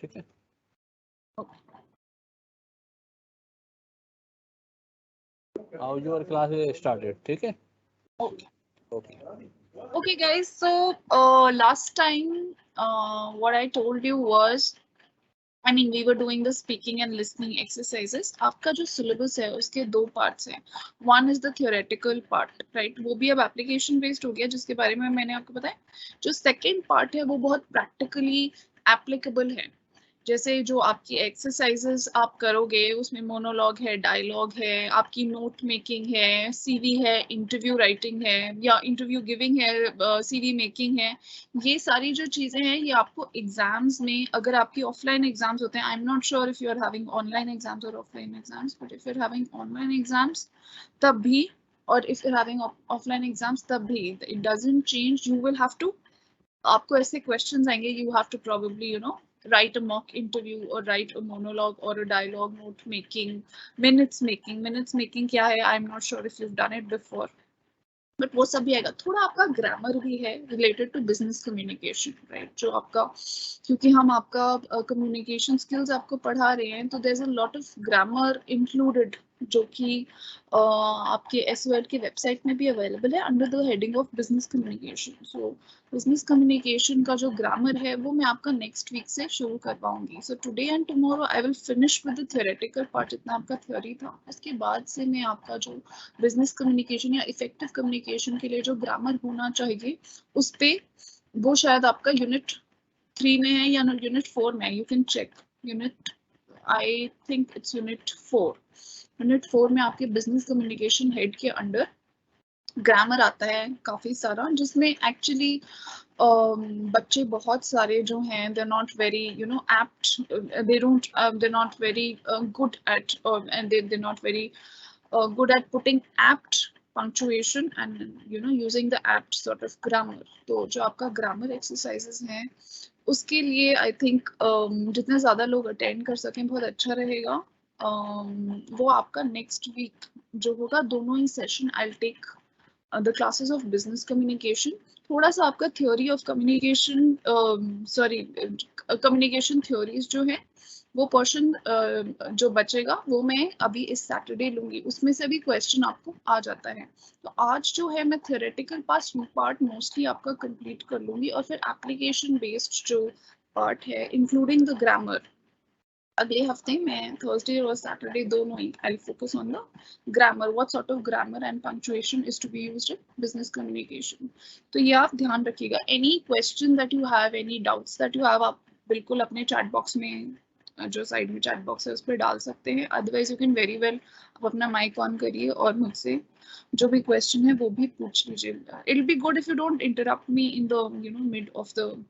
ठीक है। How your class is started, ठीक है। Okay guys, so last time what I told you was, I mean we were doing the speaking and listening exercises. आपका जो syllabus है उसके दो parts हैं. One is the theoretical part, right? वो भी अब application based हो गया जिसके बारे में मैंने आपको बताया. जो second part है वो बहुत practically applicable है. जैसे जो आपकी एक्सरसाइजेस आप करोगे उसमें मोनोलॉग है, डायलॉग है, आपकी नोट मेकिंग है, सीवी है, इंटरव्यू राइटिंग है या इंटरव्यू गिविंग है, सीवी मेकिंग है. ये सारी जो चीजें हैं ये आपको एग्जाम्स में, अगर आपकी ऑफलाइन एग्जाम्स होते हैं, I am not sure if you are having online exams और offline exams, but if you are having online exams तब भी, और if you are having offline exams तब भी, it doesn't change. You will have to, आपको ऐसे questions आएंगे, you have to probably write a mock interview or write a monologue or a dialogue, note making, minutes making क्या है, I'm not sure if you've done it before, but वो सब भी आएगा. थोड़ा आपका ग्रामर भी है related to business communication, right? जो आपका, क्योंकि हम आपका कम्युनिकेशन स्किल्स आपको पढ़ा रहे हैं तो there is a lot of grammar included, जो कि आपके एसओएल की वेबसाइट में भी अवेलेबल है under the heading of business communication. So business communication का जो ग्रामर है वो मैं आपका नेक्स्ट वीक से शुरू कर पाऊंगी. So today and tomorrow I will finish with the theoretical part, जितना आपका थ्योरी था. उसके बाद से मैं आपका जो बिजनेस कम्युनिकेशन या इफेक्टिव कम्युनिकेशन के लिए जो ग्रामर होना चाहिए उस पे, वो शायद आपका यूनिट 3 में है या यूनिट 4 में. You can check unit, I think it's unit 4. Unit 4 में आपके बिजनेस कम्युनिकेशन हेड के अंडर ग्रामर आता है काफी सारा, जिसमें एक्चुअली बच्चे बहुत सारे जो हैं they not very apt, they not very good at, and they not very good at putting apt punctuation and using the apt sort of grammar. तो जो आपका grammar exercises हैं उसके लिए I think जितने ज़्यादा लोग attend कर सकें बहुत अच्छा रहेगा. वो आपका next week जो होगा, दोनों ही session I'll take the classes of business communication. थोड़ा सा आपका theory of communication, communication theories जो है वो पोर्शन जो बचेगा वो मैं अभी इस सैटरडे लूंगी. उसमें से भी क्वेश्चन आपको आ जाता है. तो आज जो है मैं थ्योरेटिकल पार्ट मोस्टली आपका कंप्लीट कर लूंगी, और फिर एप्लीकेशन बेस्ड जो पार्ट है इंक्लूडिंग द ग्रामर, अगले हफ्ते में थर्सडे और सैटरडे दोनों ही I focus on the grammar, what sort of grammar and punctuation is to be used in business communication. तो ये आप ध्यान रखिएगा. Any question that you have, any doubts that you have, आप बिल्कुल अपने चैट बॉक्स में, जो साइड में चैट बॉक्स है उस पर डाल सकते हैं. Otherwise you can very well आप अपना माइक ऑन करिए और मुझसे जो भी क्वेश्चन है वो भी पूछ लीजिए. It will be good if you don't interrupt me in the mid of the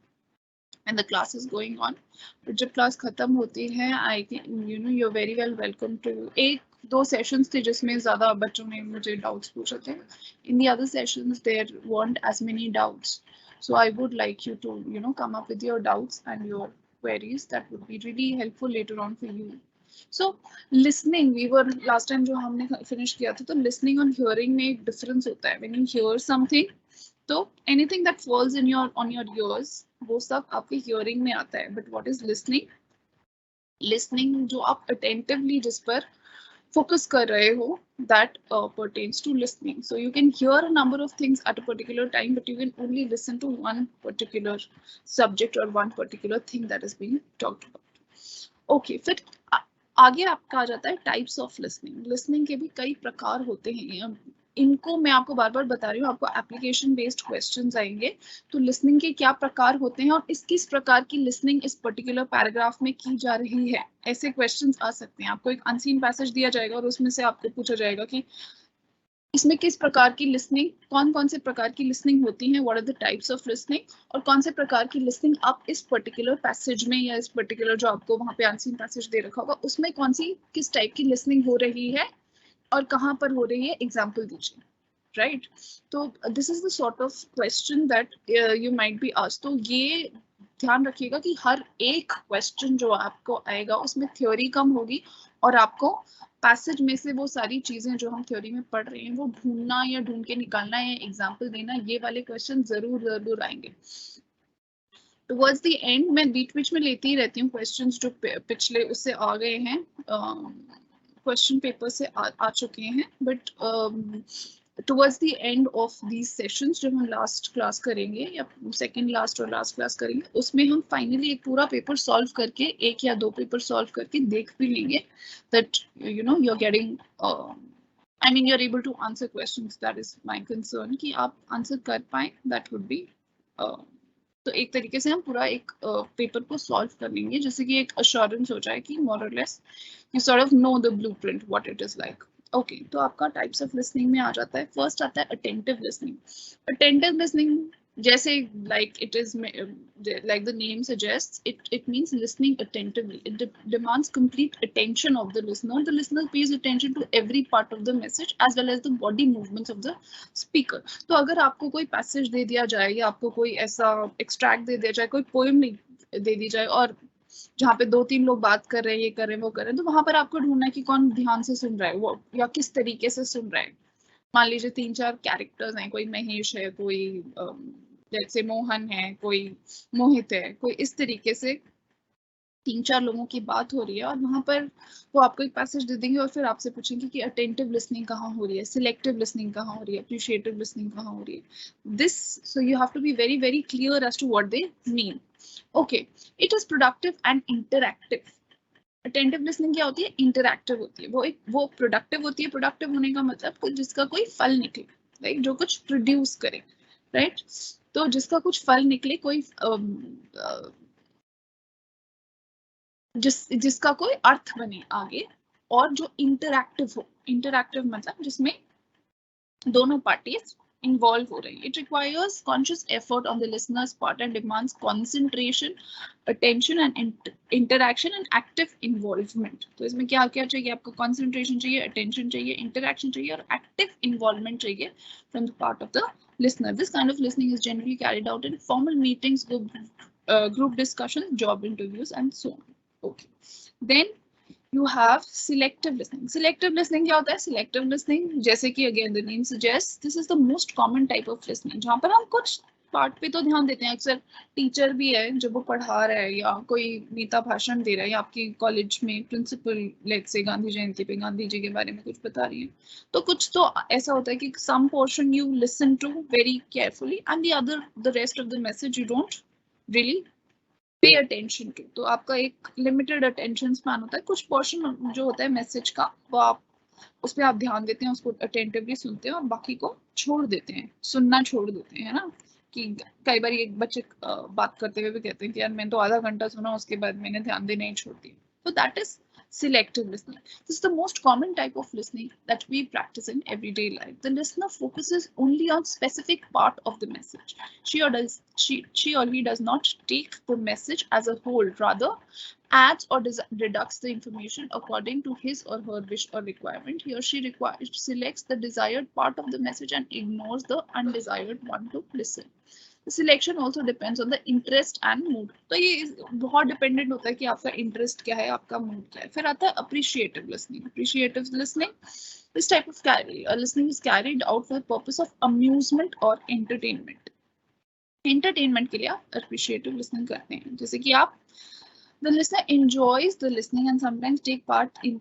and the class is going on. but जब class खत्म होती है, I think you're very well welcome to. एक दो sessions थे जिसमें ज़्यादा बच्चों ने मुझे doubts पूछे थे. In the other sessions there weren't as many doubts. So I would like you to come up with your doubts and your queries. That would be really helpful later on for you. So listening, we were last time जो हमने finish किया था, तो listening और hearing में एक difference होता है. When you hear something, तो anything that falls in your on your ears वो सब आपके hearing में आता है. But what is listening? Listening जो आप attentively जिस पर focus कर रहे हो, that pertains to listening. So you can hear a number of things at a particular time, but you can only listen to one particular subject or one particular thing that is being talked about. Okay, फिर आगे आपका आ जाता है types of listening. Listening के भी कई प्रकार होते हैं. इनको मैं आपको बार बार बता रही हूँ, आपको एप्लीकेशन बेस्ड क्वेश्चंस आएंगे तो लिसनिंग के क्या प्रकार होते हैं और किस प्रकार की लिसनिंग इस पर्टिकुलर पैराग्राफ में की जा रही है, ऐसे क्वेश्चंस आ सकते हैं. आपको एक अनसीन पैसेज दिया जाएगा और उसमें से आपको पूछा जाएगा कि इसमें किस प्रकार की लिसनिंग, कौन कौन से प्रकार की लिसनिंग होती है, what are the types of listening, और कौन से प्रकार की लिसनिंग आप इस पर्टिकुलर पैसेज में या इस पर्टिकुलर जो आपको वहां पे अनसीन पैसेज दे रखा होगा उसमें कौन सी किस टाइप की लिसनिंग हो रही है और कहाँ पर हो रही है, एग्जाम्पल दीजिए. राइट, तो this is the sort of question that you might be asked. तो ये ध्यान रखिएगा कि हर एक क्वेश्चन जो आपको आएगा उसमें थ्योरी कम होगी और आपको पैसेज में से वो सारी चीजें जो हम थ्योरी में पढ़ रहे हैं वो ढूंढना या ढूंढ के निकालना या एग्जाम्पल देना, ये वाले क्वेश्चन जरूर जरूर आएंगे. टुवर्ड्स द एंड मैं बीच में लेती ही रहती हूँ क्वेश्चंस जो पिछले उससे आ गए हैं, क्वेश्चन पेपर से आ चुके हैं, but towards the end of these sessions जब हम लास्ट क्लास करेंगे या सेकंड लास्ट और लास्ट क्लास करेंगे, उसमें हम फाइनली एक पूरा पेपर सॉल्व करके, एक या दो पेपर सॉल्व करके देख भी लेंगे that you know you are getting, I mean you're able to answer questions. That is my concern कि आप आंसर कर पाए. That would be तो एक तरीके से हम पूरा एक पेपर को सॉल्व कर लेंगे, जैसे कि एक अश्योरेंस हो जाए कि मोर और less you sort of know the blueprint what it is like. Okay, तो आपका टाइप्स ऑफ लिसनिंग में आ जाता है. फर्स्ट आता है अटेंटिव लिसनिंग. अटेंटिव लिसनिंग जैसे like it is like the name suggests, it means listening attentively. It demands complete attention of the listener. The listener pays attention to every part of the message as well as the body movements of the speaker. तो अगर आपको कोई passage दे दिया जाए या आपको कोई ऐसा एक्सट्रैक्ट दे दिया जाए, कोई पोएम दे दी जाए और जहाँ पे 2-3 लोग बात कर रहे हैं, ये कर रहे हैं, वो कर रहे हैं, तो वहां पर आपको ढूंढना है कि कौन ध्यान से सुन रहा है वो या किस तरीके से सुन रहा है. मान लीजिए 3-4 कैरेक्टर्स हैं, कोई महेश है, कोई जैसे मोहन है, कोई मोहित है, कोई इस तरीके से 3-4 लोगों की बात हो रही है और वहां पर वो आपको एक पैसेज दे देंगे और फिर आपसे पूछेंगे कि अटेंटिव लिसनिंग कहाँ हो रही है, सिलेक्टिव लिसनिंग कहाँ हो रही है, अप्रिशिएटिव लिसनिंग कहाँ हो रही है. This so you have to be very very clear as to what they mean. Okay, it is productive and interactive. Attentive listening क्या होती है? इंटरैक्टिव होती है. वो प्रोडक्टिव होती है. प्रोडक्टिव होने का मतलब जिसका कोई फल निकले, राइट, जो कुछ प्रोड्यूस करे, राइट. तो जिसका कुछ फल निकले, कोई जिसका कोई अर्थ बने आगे, और जो इंटरैक्टिव हो. इंटरैक्टिव मतलब जिसमें दोनों पार्टीज involve हो रही है. It requires conscious effort on the listener's part and demands concentration, attention and interaction and active involvement. तो इसमें क्या क्या चाहिए आपको? concentration चाहिए, attention चाहिए, interaction चाहिए और active involvement चाहिए from the part of the listener. This kind of listening is generally carried out in formal meetings, group discussions, job interviews and so on. Okay. Then you have selective listening. Selective listening क्या होता है? Selective listening जैसे कि again the name suggests, this is the most common type of listening, जहाँ पर हम कुछ part पे तो ध्यान देते हैं. अक्सर टीचर भी है जब वो पढ़ा रहा है या कोई नेता भाषण दे रहा है या आपकी कॉलेज में प्रिंसिपल लेट्स से गांधी जयंती पे गांधी जी के बारे में कुछ बता रही है, तो कुछ तो ऐसा होता है कि some portion you listen to very carefully and the rest of the message you don't really pay attention to. तो आपका एक लिमिटेड अटेंशन स्पैन होता है. कुछ पोर्शन जो होता है मैसेज का वो आप उस पर आप ध्यान देते हैं, उसको अटेंटिवली सुनते हैं और बाकी को छोड़ देते हैं, सुनना छोड़ देते हैं, है ना. कि कई बार एक बच्चे बात करते हुए भी कहते हैं कि यार मैंने तो आधा घंटा सुना, उसके बाद मैंने ध्यान देना ही छोड़ दिया. तो that is selective listening. This is the most common type of listening that we practice in everyday life. The listener focuses only on specific part of the message. She or he does not take the message as a whole, rather adds or deducts the information according to his or her wish or requirement. He or she selects the desired part of the message and ignores the undesired one to listen. The selection also depends on the interest and mood. तो ये बहुत dependent होता है कि आपका interest क्या है, आपका मूड क्या है. फिर आता है appreciative listening. Appreciative listening, this type of listening is carried out for the purpose of amusement or entertainment. Entertainment के लिए आप appreciative listening करते हैं. जैसे कि आप the listener enjoys the listening and sometimes take part in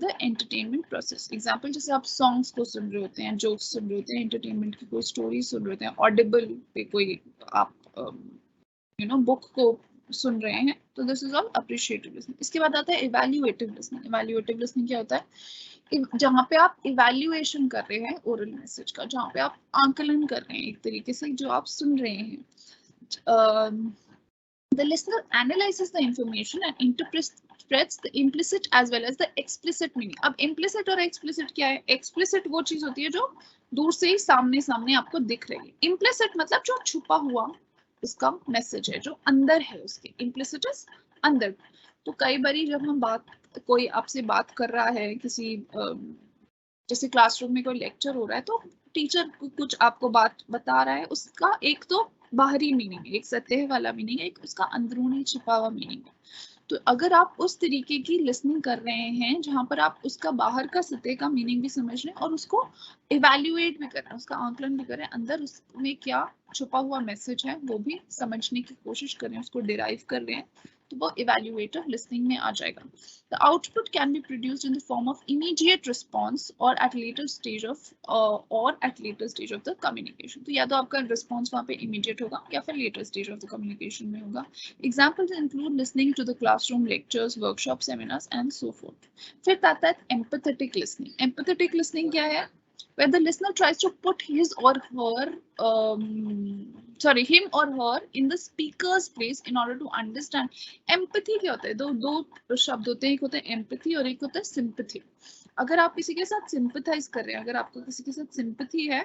the entertainment process. Example, जैसे आप songs को सुन रहे होते हैं, jokes सुन रहे होते हैं, entertainment की कोई story सुन रहे होते हैं, audible पे कोई आप book को सुन रहे हैं, तो this is all appreciative listening. इसके बाद आता है evaluative listening. Evaluative listening क्या होता है? जहाँ पे आप evaluation कर रहे हैं oral message का, जहाँ पे आप आंकलन कर रहे हैं एक तरीके से जो आप सुन रहे हैं. The listener analyzes the information and interprets the implicit as well as the explicit meaning. अब implicit और explicit क्या है? Explicit वो चीज होती है जो दूर से ही सामने आपको दिख रही है. Implicit मतलब जो छुपा हुआ उसका मैसेज है, जो अंदर है उसके. Implicit is अंदर. तो कई बारी जब हम कोई आपसे बात कर रहा है, किसी जैसे क्लासरूम में कोई लेक्चर हो रहा है, तो टीचर कुछ आपको बात बता रहा है, उसका एक तो बाहरी मीनिंग है, एक सतह वाला मीनिंग है, एक उसका अंदरूनी छिपा हुआ मीनिंग है. तो अगर आप उस तरीके की लिसनिंग कर रहे हैं जहां पर आप उसका बाहर का सतह का मीनिंग भी समझ रहे हैं और उसको इवैल्यूएट भी कर रहे हैं, उसका आंकलन भी कर रहे हैं, अंदर उसमें क्या छुपा हुआ मैसेज है वो भी समझने की कोशिश कर रहे हैं, उसको डिराइव कर रहे हैं, तो वो इवैल्यूएटर लिसनिंग में आ जाएगा। The output can be produced in the form of immediate response or at later stage of the communication. तो या तो आपका response वहाँ पे immediate होगा या फिर later stage of the communication में होगा. Examples include listening to the classroom lectures, workshops, seminars and so forth. फिर आता है empathetic listening. Empathetic listening क्या है? Where the listener tries to put him or her in the speaker's place in order to understand. Empathy क्या होता है? दो शब्द होते हैं, एक होता है empathy और एक होता है sympathy. अगर आप किसी के साथ sympathize कर रहे हैं, अगर आपको किसी के साथ sympathy है,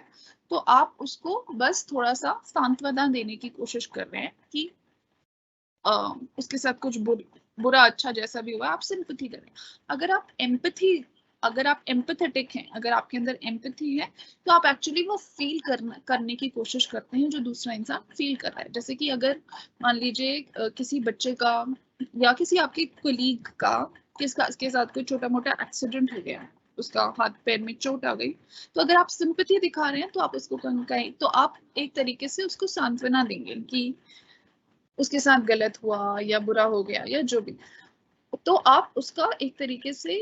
तो आप उसको बस थोड़ा सा सांत्वना देने की कोशिश कर रहे हैं कि उसके साथ कुछ बुरा अच्छा जैसा भी हुआ, आप sympathy करें. अगर आप एम्पैथेटिक हैं, अगर आपके अंदर एम्पैथी है, तो आप एक्चुअली वो फील करने की कोशिश करते हैं जो दूसरा इंसान फील कर रहा है. जैसे कि अगर मान लीजिए किसी बच्चे का या किसी आपके कोलीग का के साथ कोई छोटा मोटा एक्सीडेंट हो गया, उसका हाथ पैर में चोट आ गई, तो अगर आप सिंपैथी दिखा रहे हैं तो आप उसको कहीं तो आप एक तरीके से उसको सांत्वना देंगे कि उसके साथ गलत हुआ या बुरा हो गया या जो भी, तो आप उसका एक तरीके से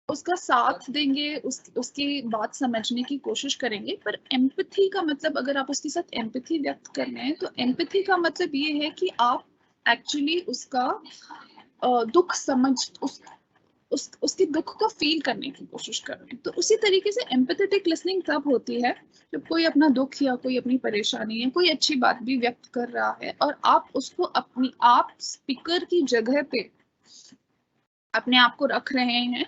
उसका साथ देंगे, उसकी बात समझने की कोशिश करेंगे. पर एम्पैथी का मतलब, अगर आप उसके साथ एम्पैथी व्यक्त कर रहे हैं, तो एम्पैथी का मतलब ये है कि आप एक्चुअली उसका दुख समझ उसके दुख को फील करने की कोशिश कर रहे हैं. तो उसी तरीके से एम्पैथेटिक लिसनिंग तब होती है जब कोई अपना दुख या कोई अपनी परेशानी या कोई अच्छी बात भी व्यक्त कर रहा है और आप उसको आप स्पीकर की जगह पे अपने आप को रख रहे हैं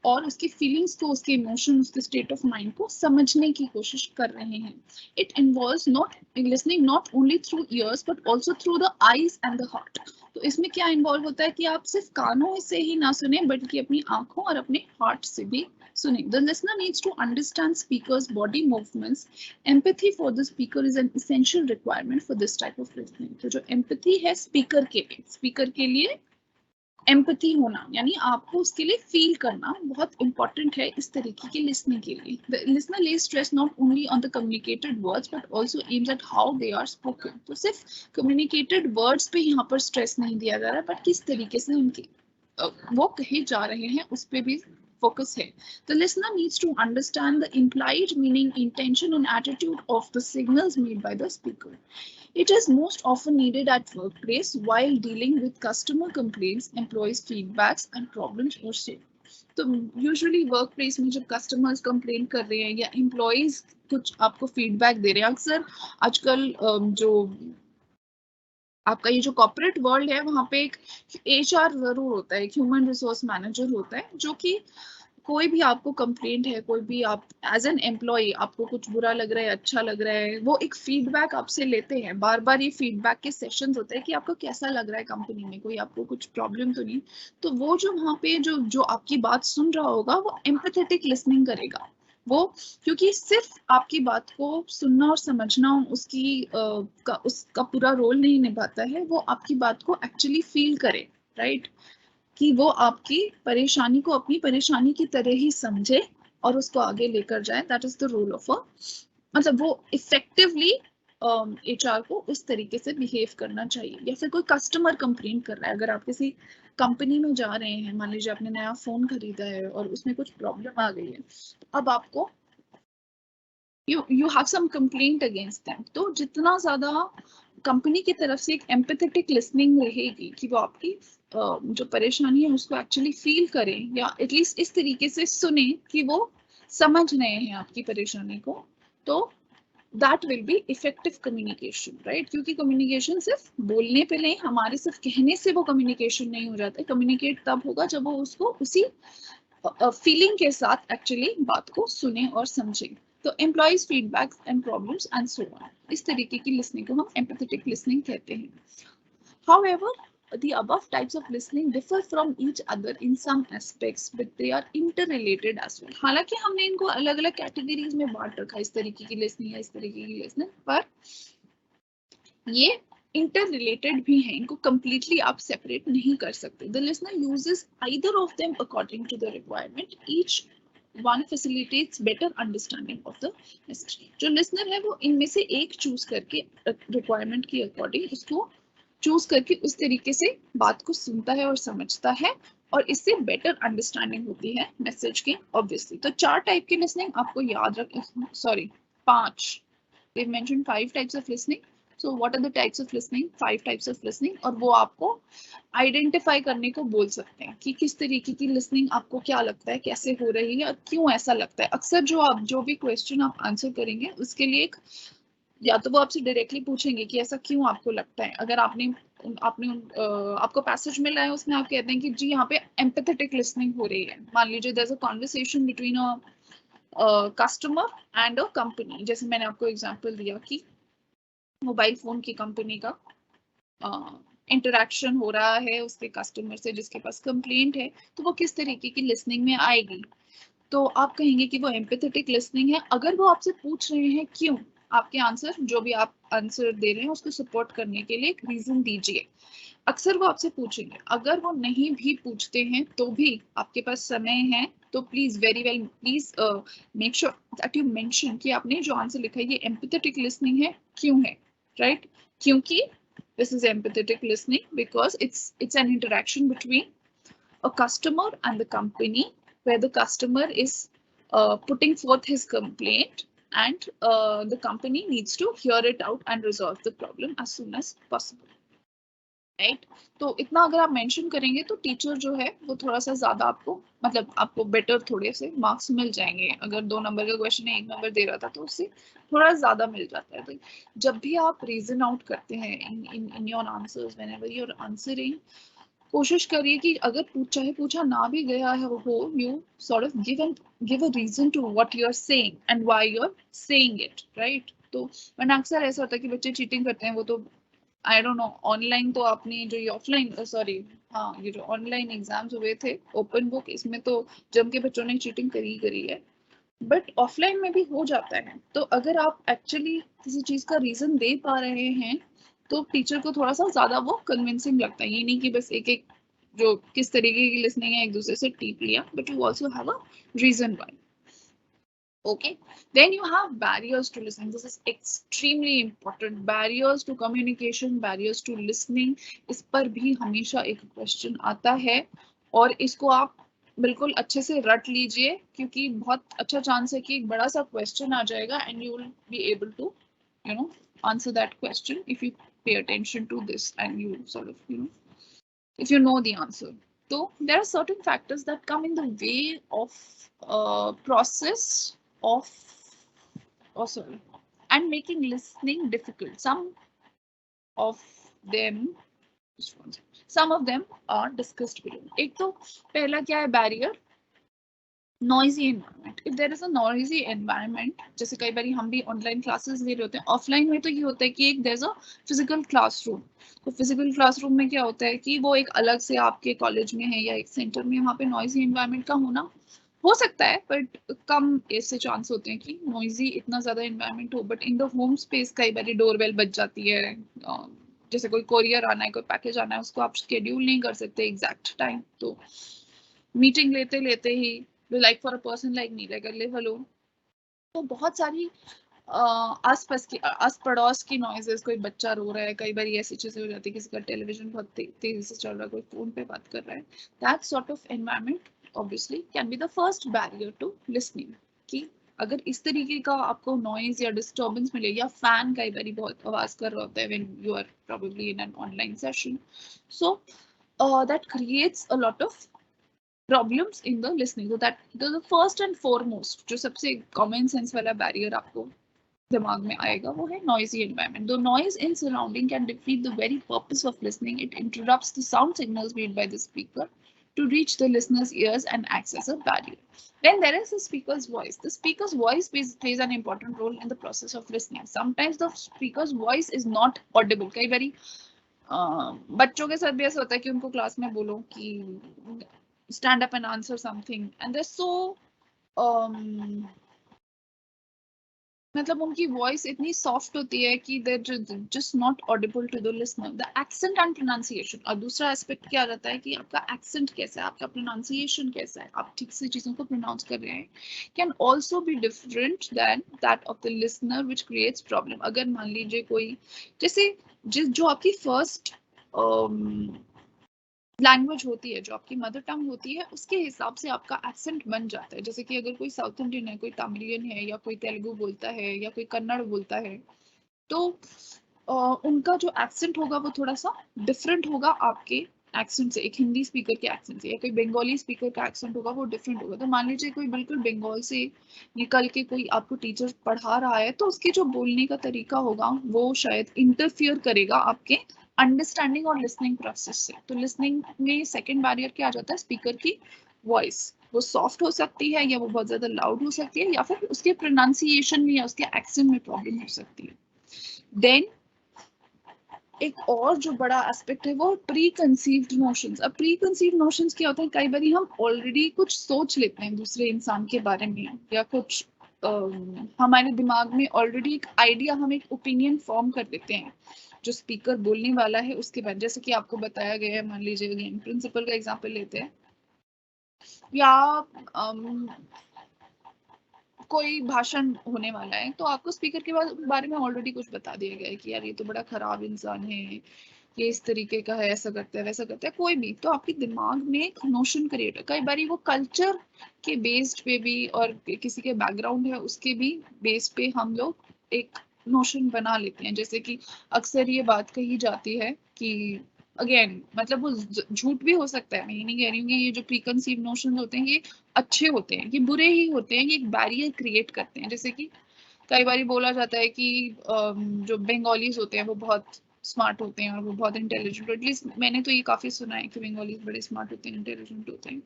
और उसकी फीलिंग्स को, उसके इमोशन, उसके स्टेट ऑफ माइंड को समझने की कोशिश कर रहे हैं. It involves not listening not only through years but also through the eyes and the heart. तो इसमें क्या इन्वॉल्व होता है कि आप सिर्फ कानों से ही ना सुने बल्कि अपनी आंखों और अपने हार्ट से भी सुने. The listener needs to understand speaker's body movements. Empathy for the speaker is an essential requirement for this type of listening. तो जो empathy है स्पीकर के लिए एम्पैथी होना, यानी आपको उसके लिए फील करना बहुत इंपॉर्टेंट है इस तरीके की लिसनिंग के लिए. The listener lays stress not only on the communicated words but also aims at how they are spoken. तो सिर्फ communicated words पे यहाँ पर स्ट्रेस नहीं दिया जा रहा, बट किस तरीके से उनके वो कहे जा रहे हैं उस पे भी फोकस है. The listener needs to understand the implied meaning, intention and attitude of the signals made by the speaker. It is most often needed at workplace while dealing with customer complaints, employees feedbacks and problems or so. तो usually work place में जब customers complain कर रहे हैं या employees कुछ आपको feedback दे रहे हैं, अक्सर आजकल जो आपका ये जो कॉर्पोरेट वर्ल्ड है वहाँ पे एक HR जरूर होता है, एक ह्यूमन रिसोर्स मैनेजर होता है, जो कि कोई भी आपको कंप्लेंट है, कोई भी आप एज एन एम्प्लॉय आपको कुछ बुरा लग रहा है, अच्छा लग रहा है, वो एक फीडबैक आपसे लेते हैं. बार बार ये फीडबैक के सेशंस होते हैं कि आपको कैसा लग रहा है कंपनी में, कोई आपको कुछ प्रॉब्लम तो नहीं. तो वो जो वहाँ पे जो आपकी बात सुन रहा होगा वो एम्पैथेटिक लिसनिंग करेगा. वो क्योंकि सिर्फ आपकी बात को सुनना और समझना उसका पूरा रोल नहीं निभाता है, वो आपकी बात को एक्चुअली फील करे, राइट, कि वो आपकी परेशानी को अपनी परेशानी की तरह ही समझे और उसको आगे लेकर जाए. That is the role of मतलब वो इफेक्टिवली HR को उस तरीके से बिहेव करना चाहिए. या फिर कोई कस्टमर कंप्लेन कर रहा है, अगर आप किसी कंपनी में जा रहे हैं, मान लीजिए आपने नया फोन खरीदा है और उसमें कुछ प्रॉब्लम आ गई है, अब आपको you have some complaint against them. तो जितना ज्यादा कंपनी की तरफ से एक एम्पैथेटिक लिसनिंग रहेगी कि वो आपकी जो परेशानी है उसको एक्चुअली फील करें या एटलीस्ट इस तरीके से सुने कि वो समझ रहे हैं आपकी परेशानी को, तो that will be effective communication, right. क्योंकि कम्युनिकेशन सिर्फ बोलने पे नहीं, हमारे सिर्फ कहने से वो कम्युनिकेशन नहीं हो जाता है. कम्युनिकेट तब होगा जब वो उसको उसी फीलिंग के साथ एक्चुअली बात को सुने और समझे. तो employees feedback and problems and so on, इस तरीके की लिसनिंग को हम एम्पैथेटिक लिसनिंग कहते हैं. However, the above types of listening differ from each other in some aspects, but they are interrelated as well. हालांकि हमने इनको अलग अलग कैटेगरीज में बांट रखा है, इस तरीके की लिसनिंग या इस तरीके की लिसनिंग, पर ये इंटर रिलेटेड भी हैं, इनको कंप्लीटली आप सेपरेट नहीं कर सकते. The listener uses either of them according to the requirement. Each one facilitates better understanding of the message. जो लिसनर है वो इनमें से एक चूज करके रिक्वायरमेंट के अकॉर्डिंग उसको चूज करके उस तरीके से बात को सुनता है और समझता है, और इससे बेटर अंडरस्टैंडिंग होती है मैसेज की ऑब्वियसली. तो 4 टाइप की लिसनिंग आपको याद रख, sorry 5, they mentioned 5 types of listening. So what are the types of listening? 5 types of listening. और वो आपको आइडेंटिफाई करने को बोल सकते हैं कि किस तरीके की लिसनिंग आपको क्या लगता है, कैसे हो रही है और क्यों ऐसा लगता है. अक्सर जो भी क्वेश्चन आप आंसर करेंगे उसके लिए एक, या तो वो आपसे डायरेक्टली पूछेंगे कि ऐसा क्यों आपको लगता है. अगर आपने आपको पैसेज मिला है उसमें आप कहते हैं कि जी यहाँ पे एम्पैथेटिक लिसनिंग हो रही है. मान लीजिए there is a conversation between a customer and a company. जैसे मैंने आपको एग्जांपल दिया कि मोबाइल फोन की कंपनी का इंटरेक्शन हो रहा है उसके कस्टमर से जिसके पास कंप्लेंट है, तो वो किस तरीके की लिसनिंग में आएगी. तो आप कहेंगे कि वो एम्पैथेटिक लिसनिंग है. अगर वो आपसे पूछ रहे हैं क्यों, आपके आंसर जो भी आप आंसर दे रहे हैं उसको सपोर्ट करने के लिए एक रीजन दीजिए. अक्सर वो आपसे पूछेंगे. अगर वो नहीं भी पूछते हैं तो भी आपके पास समय है तो please very well please make sure that you mention कि आपने जो आंसर लिखा है ये एम्पैथेटिक लिसनिंग है, क्यों है, राइट? क्योंकि this is empathetic listening because it's an interaction between a customer and the company where the customer is putting forth his complaint and the company needs to hear it out and resolve the problem as soon as possible, right? तो इतना अगर आप mention करेंगे तो teacher जो है वो थोड़ा सा ज्यादा आपको, मतलब आपको बेटर थोड़े से मार्क्स मिल जाएंगे. अगर 2 नंबर का क्वेश्चन है 1 नंबर दे रहा था तो उससे थोड़ा ज्यादा मिल जाता है. तो जब भी आप रीजन आउट करते हैं in your answers, whenever you are answering, कोशिश करिए कि अगर चाहे पूछा ना भी गया है वो, you sort of give a reason to what you are saying and why you are saying it, right? तो वरना अक्सर ऐसा होता है कि बच्चे चीटिंग करते हैं. वो तो आई डोंट नो, ऑनलाइन तो आपने जो ये ऑफलाइन सॉरी हाँ ये जो ऑनलाइन एग्जाम्स हुए थे ओपन बुक, इसमें तो जम के बच्चों ने चीटिंग करी है, बट ऑफलाइन में भी हो जाता है. तो अगर आप एक्चुअली किसी चीज का रीजन दे पा रहे हैं तो टीचर को थोड़ा सा ज्यादा वो कन्विंसिंग लगता है. ये नहीं कि बस एक एक जो किस तरीके की लिसनिंग है एक दूसरे से टीप लिया, but you also have a reason why. Okay, then you have barriers to listening. This is extremely important. Barriers to communication, barriers to listening. इस पर भी हमेशा एक क्वेश्चन आता है और इसको आप बिल्कुल अच्छे से रट लीजिए क्योंकि बहुत अच्छा चांस है कि एक बड़ा सा क्वेश्चन आ जाएगा and you will be able to, you know, answer that question if you pay attention to this and you sort of, you know, if you know the answer. So there are certain factors that come in the way of process of sorry, and making listening difficult. Of them some of them are discussed below. एक तो पहला क्या है barrier, noisy environment. If there is a noisy environment, जैसे कई बार हम भी online classes ले रहे होते हैं, ऑफलाइन में तो ये होता है कि एक there's a physical classroom. तो फिजिकल क्लासरूम में क्या होता है कि वो एक अलग से आपके कॉलेज में है या एक सेंटर में, वहाँ पे नॉइजी एनवायरनमेंट का होना हो सकता है, बट कम ऐसे चांस होते हैं कि नॉइजी इतना ज्यादा एनवायरनमेंट हो. But in the home space कई बार डोरबेल बज जाती है, जैसे कोई कोरियर आना है, कोई पैकेज आना है, उसको आप शेड्यूल नहीं कर सकते एग्जैक्ट टाइम. तो मीटिंग लेते लेते ही like for a person like me like live alone, तो बहुत सारी आसपास की आस पड़ोस की नॉइजेस, कोई बच्चा रो रहा है, कई बार ऐसी चीजें हो जाती है, किसी का टेलीविजन बहुत तेजी से चल रहा है, कोई फोन पे बात कर रहा है. That sort of environment obviously can be the first barrier to listening. कि अगर इस तरीके का आपको नॉइज या डिस्टर्बेंस मिले, या फैन कई बार बहुत आवाज कर रहा होता है when you are probably in an online session, so that creates a lot of problems in the listening. So that the first and foremost जो सबसे common sense वाला barrier आपको दिमाग में आएगा वो है noisy environment. The noise in surrounding can defeat the very purpose of listening. It interrupts the sound signals made by the speaker to reach the listener's ears and acts as a barrier. Then there is the speaker's voice. The speaker's voice plays an important role in the process of listening. Sometimes the speaker's voice is not audible. कई बारी बच्चों के साथ भी ऐसा होता है कि उनको क्लास में बोलो कि stand up and answer something and they're so मतलब उनकी वॉइस इतनी सॉफ्ट होती है कि they're just not audible to the listener, the accent and pronunciation. और दूसरा एस्पेक्ट क्या रहता है कि आपका एक्सेंट कैसा है, आपका प्रोनाउंसिएशन कैसा है, आप ठीक से चीजों को प्रोनाउंस कर रहे हैं, can also be different than that of the listener, which creates problem. अगर मान लीजिए कोई जैसे जो आपकी फर्स्ट लैंग्वेज होती है, जो आपकी मदर टंग होती है, उसके हिसाब से आपका एक्सेंट बन जाता है। जैसे कि अगर कोई साउथ इंडियन है, कोई तमिलियन है, या कोई तेलुगु बोलता है, या कोई कन्नड़ बोलता है, तो उनका जो एक्सेंट होगा वो थोड़ा सा डिफरेंट होगा आपके एक्सेंट से। एक हिंदी स्पीकर के एक्सेंट से, या कोई बंगाली स्पीकर का एक्सेंट होगा वो डिफरेंट होगा। तो मान लीजिए कोई बिल्कुल बंगाल से निकल के कोई आपको टीचर पढ़ा रहा है, तो उसके जो बोलने का तरीका होगा वो शायद इंटरफियर करेगा आपके अंडरस्टैंडिंग और लिसनिंग प्रोसेस से। तो लिसनिंग में सेकेंड बैरियर क्या आ जाता है, स्पीकर की वॉइस। वो सॉफ्ट हो सकती है, या वो बहुत ज्यादा लाउड हो सकती है, या फिर उसके प्रोनाउंसिएशन में या उसके एक्सेंट में प्रॉब्लम हो सकती है। देन एक और जो बड़ा एस्पेक्ट है वो प्री कंसीव्ड नोशंस। अब प्री कंसीव्ड नोशंस क्या होते हैं, कई बार हम ऑलरेडी कुछ सोच लेते हैं दूसरे इंसान के बारे में, या कुछ हमारे दिमाग में ऑलरेडी एक आइडिया, हम एक ओपिनियन फॉर्म कर देते हैं जो स्पीकर बोलने वाला है उसके बारे में। जैसे कि आपको बताया गया है, मान लीजिए अगेन प्रिंसिपल का एग्जांपल लेते हैं, या कोई भाषण होने वाला है, तो आपको स्पीकर के बारे में ऑलरेडी कुछ बता दिया गया है कि यार ये तो बड़ा खराब इंसान है, ये इस तरीके का है, ऐसा करता है वैसा करता है, कोई भी। तो आपके दिमाग में एक नोशन क्रिएट है। कई बार वो कल्चर के बेस्ड पे भी, और किसी के बैकग्राउंड है उसके भी बेस पे हम लोग एक नोशन बना लेते हैं। जैसे कि अक्सर ये बात कही जाती है कि अगेन मतलब वो झूठ भी हो सकता है, मैं ये नहीं कह रही हूँ कि ये जो प्रीकंसीव नोशन होते हैं ये अच्छे होते हैं, ये बुरे ही होते हैं, ये एक बैरियर क्रिएट करते हैं। जैसे कि कई बार बोला जाता है कि जो बंगालीज होते हैं वो बहुत स्मार्ट होते हैं और वो बहुत इंटेलिजेंट, एटलीस्ट मैंने तो ये काफी सुना है कि बंगालीज बड़े स्मार्ट होते हैं, इंटेलिजेंट होते हैं।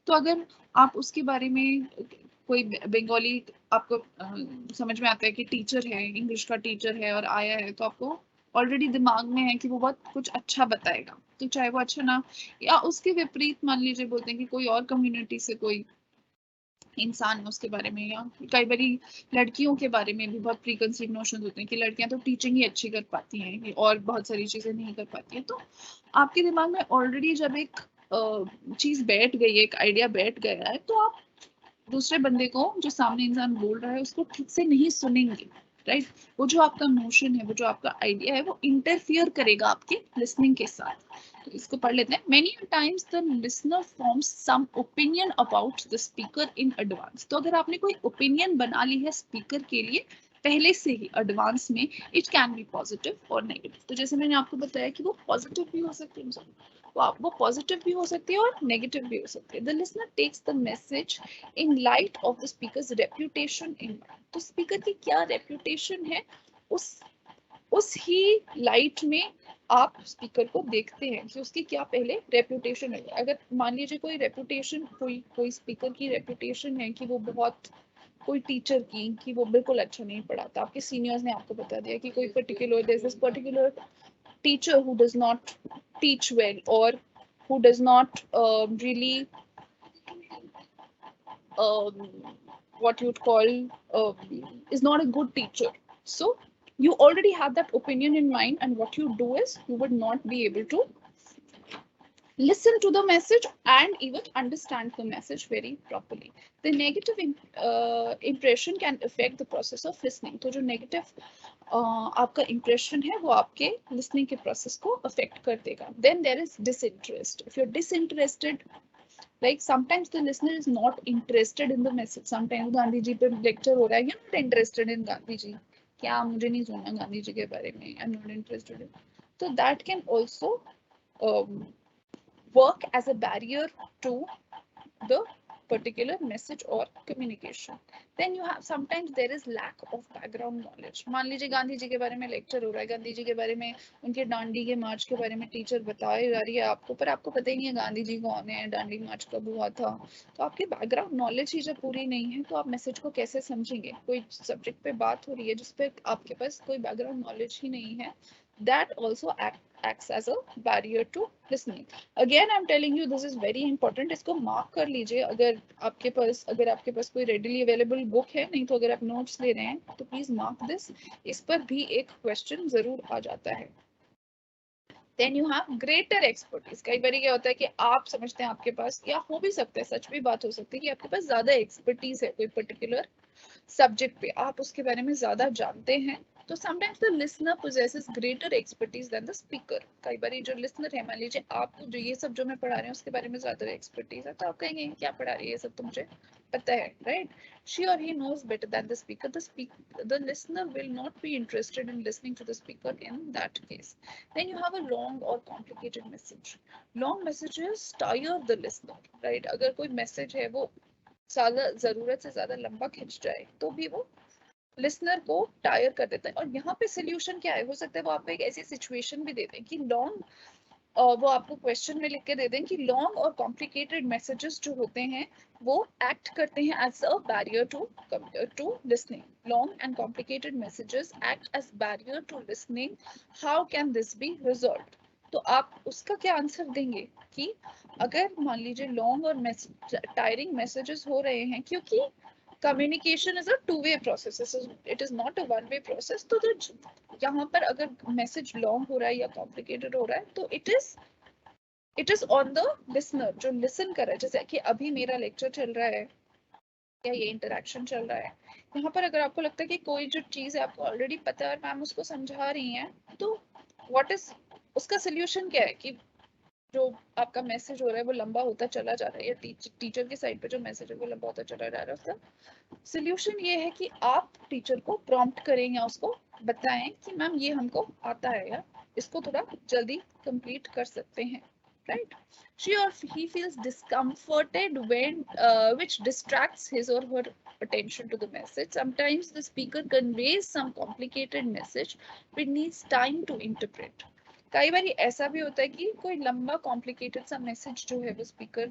तो अगर आप उसके बारे में, कोई बंगाली आपको समझ में आता है कि टीचर है, इंग्लिश का टीचर है और आया है, तो आपको ऑलरेडी दिमाग में है कि वो बहुत कुछ अच्छा बताएगा। तो चाहे वो अच्छा ना, या उसके विपरीत मान लीजिए बोलते हैं कि कोई और कम्युनिटी से कोई इंसान है उसके बारे में, या कई बारी लड़कियों के बारे में भी बहुत प्रीकंसीव नोशन होते हैं कि लड़कियां तो टीचिंग ही अच्छी कर पाती हैं और बहुत सारी चीजें नहीं कर पाती हैं। तो आपके दिमाग में ऑलरेडी जब एक चीज बैठ गई है, एक आइडिया बैठ गया है, तो आप दूसरे बंदे को, जो सामने इंसान बोल रहा है, उसको ठीक से नहीं सुनेंगे, राइट। वो जो आपका नोशन है, वो जो आपका आइडिया है, वो इंटरफियर करेगा आपके लिसनिंग के साथ। तो इसको पढ़ लेते हैं। Many times the listener forms some opinion about the speaker in advance. तो अगर आपने कोई ओपिनियन बना ली है स्पीकर के लिए पहले से ही एडवांस में, इट कैन बी पॉजिटिव और नेगेटिव। तो जैसे मैंने आपको बताया कि वो पॉजिटिव भी हो सकती है, वो पॉजिटिव भी हो सकती है और नेगेटिव भी हो सकती है। The listener takes the message in light of the speaker's reputation in mind. तो स्पीकर की क्या रेप्यूटेशन है, उस ही लाइट में आप स्पीकर को देखते हैं कि उसकी क्या पहले रेप्यूटेशन है। अगर मान लीजिए कोई रेप्यूटेशन, कोई स्पीकर की रेप्यूटेशन है कि वो बहुत, कोई टीचर की कि वो बिल्कुल अच्छा नहीं पढ़ाता, आपके सीनियर्स ने आपको बता दिया कि कोई particular teacher who does not teach well, or who does not really what you'd call is not a good teacher. So you already have that opinion in mind, and what you do is you would not be able to listen to the message and even understand the message very properly. The negative impression can affect the process of listening. तो जो negative आपका impression है वो आपके listening के process को affect कर देगा. Then there is disinterest. If you're disinterested, like sometimes the listener is not interested in the message. Sometimes Gandhi ji पे lecture हो रहा है, you're not interested in Gandhi ji. क्या मुझे नहीं सुनना गांधी जी के बारे में, I'm not interested in. So that can also work as a barrier to the particular message or communication. Then you have, sometimes there is lack of background knowledge. मान लीजिए गांधी जी के बारे में लेक्चर हो रहा है, गांधी जी के बारे में, उनके डांडी के मार्च के बारे में टीचर बताई जा रही है आपको, पर आपको पता ही नहीं है गांधी जी कौन है, डांडी मार्च कब हुआ था। तो आपकी बैकग्राउंड नॉलेज ही जब पूरी नहीं है तो आप मैसेज को कैसे समझेंगे। कोई सब्जेक्ट पे बात हो रही है जिसपे आपके पास कोई बैकग्राउंड नॉलेज ही नहीं है, that also acts as a barrier to listening. Again I'm telling you this is very important, इसको mark कर लीजिए अगर आपके पास कोई readily available book है, नहीं तो अगर आप notes ले रहे हैं तो please mark this, इस पर भी एक question जरूर आ जाता है. Then you have greater expertise. कई बार क्या होता है कि आप समझते हैं आपके पास, या हो भी सकता है, सच भी बात हो सकती है कि आपके पास ज्यादा एक्सपर्टीज है कोई पर्टिकुलर सब्जेक्ट पे, आप उसके बारे में ज्यादा जानते हैं, तो sometimes the listener possesses greater expertise than the speaker. कई बार जो लिसनर है, मान लीजिए आपको जो ये सब जो मैं पढ़ा रही हूँ उसके बारे में ज्यादा एक्सपर्टीज है, तो आप कहेंगे क्या पढ़ा रही है, ये सब तो मुझे पता है, right? She or he knows better than the speaker. The listener will not be interested in listening to the speaker in that case. Then you have a long or complicated message. Long messages tire the listener, right? अगर कोई message है वो ज्यादा जरूरत से ज्यादा लंबा खिंच जाए तो भी वो लिसनर को टायर कर देता है. और यहाँ पे सोल्यूशन क्या है, हो सकता है वो आपको एक ऐसी सिचुएशन भी दे दें कि लॉन्ग, वो आपको क्वेश्चन में लिख के दे दें कि लॉन्ग और कॉम्प्लिकेटेड मैसेजेस जो होते हैं वो एक्ट करते हैं as a barrier to listening. Long and complicated messages act as barrier to listening. How can this be resolved? तो आप उसका क्या आंसर देंगे कि अगर मान लीजिए लॉन्ग और टायरिंग मैसेजेस हो रहे हैं, क्योंकि communication is a two-way process, it is not a one-way process, तो यहाँ पर अगर मैसेज लॉन्ग हो रहा है या कॉम्प्लिकेटेड हो रहा है तो it is on the listener जो लिसन कर रहा है. जैसे कि अभी मेरा लेक्चर चल रहा है या ये इंटरेक्शन चल रहा है, यहाँ पर अगर आपको लगता है कि कोई जो चीज है आपको ऑलरेडी पता है और मैम उसको समझा रही हैं, तो व्हाट इज उसका सोल्यूशन क्या है कि जो आपका मैसेज हो रहा है वो लंबा होता चला जा रहा है, या टीचर की साइड पे जो मैसेज है वो लंबा होता चला जा रहा है, उसका सोल्यूशन ये है कि आप टीचर को प्रॉम्प्ट करें या उसको बताएं कि मैम ये हमको आता है, या इसको थोड़ा जल्दी कंप्लीट कर सकते हैं, right? She or he feels discomforted when which distracts his or her attention to the message. Sometimes the speaker conveys some complicated message which needs time to interpret. कई बार ऐसा भी होता है कि कोई लंबा कॉम्प्लिकेटेड सा मैसेज जो है वो स्पीकर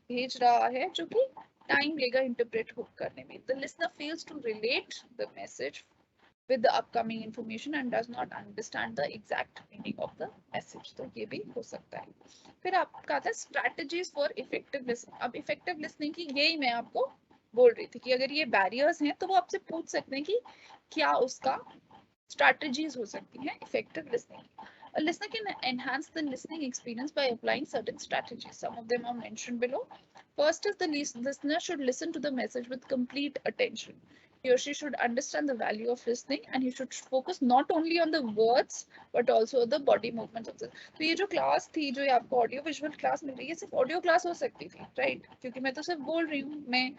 भेज रहा है जो कि टाइम लेगा इंटरप्रेट करने में. The listener fails to relate the message with the upcoming information and does not understand the exact meaning of the message. तो ये भी हो सकता है. फिर आपका आता है strategies for effective listening. अब effective listening की यही मैं आपको बोल रही थी कि अगर ये barriers हैं तो वो आपसे पूछ सकते हैं कि क्या उसका strategies हो सकती हैं effective listening. A listener can enhance the listening experience by applying certain strategies. Some of them are mentioned below. First is the listener should listen to the message with complete attention. He or she should understand the value of listening and he should focus not only on the words but also the body movements of the. तो ये जो class थी, जो आपको audio visual class मिल रही है, सिर्फ audio class हो सकती थी, राइट? क्योंकि मैं तो सिर्फ बोल रही हूँ, मैं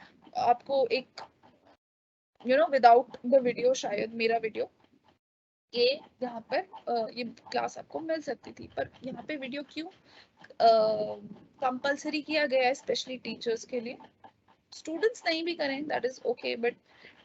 आपको एक विदाउट द वीडियो, शायद मेरा वीडियो ये यहाँ पर ये क्लास आपको मिल सकती थी, पर यहाँ पे वीडियो क्यों कंपलसरी किया गया है, स्पेशली टीचर्स के लिए. स्टूडेंट्स नहीं भी करें that is okay, but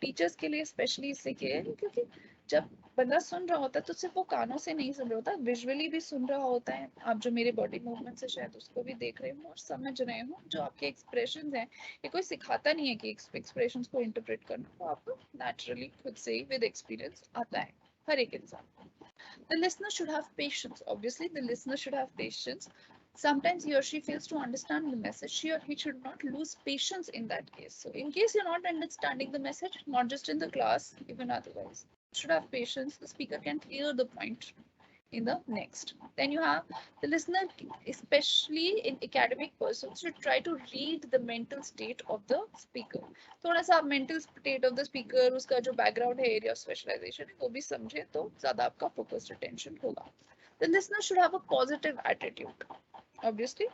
teachers के लिए स्पेशली इससे किया है क्योंकि जब बंदा सुन रहा होता है तो सिर्फ वो कानों से नहीं सुन रहा होता, विजुअली भी सुन रहा होता है. आप जो मेरे बॉडी मूवमेंट से शायद उसको भी देख रहे हो और समझ रहे हो, जो आपके एक्सप्रेशंस हैं, ये कोई सिखाता नहीं है कि एक्सप्रेशंस को इंटरप्रेट करना, वो आपको नेचुरली खुद से ही विद एक्सपीरियंस आता है हर एक इंसान. The listener should have patience. Obviously, the listener should have patience. Sometimes he or she fails to understand the message. She or he should not lose patience in that case. So, in case you're not understanding the message, not just in the class, even otherwise, should have patience. The speaker can clear the point in the next. Then you have the listener, especially in academic persons, should try to read the mental state of the speaker. थोड़ा सा mental state of the speaker, उसका जो background है, area of specialization है, वो भी समझे तो ज़्यादा आपका focused attention होगा. The listener should have a positive attitude. Obviously,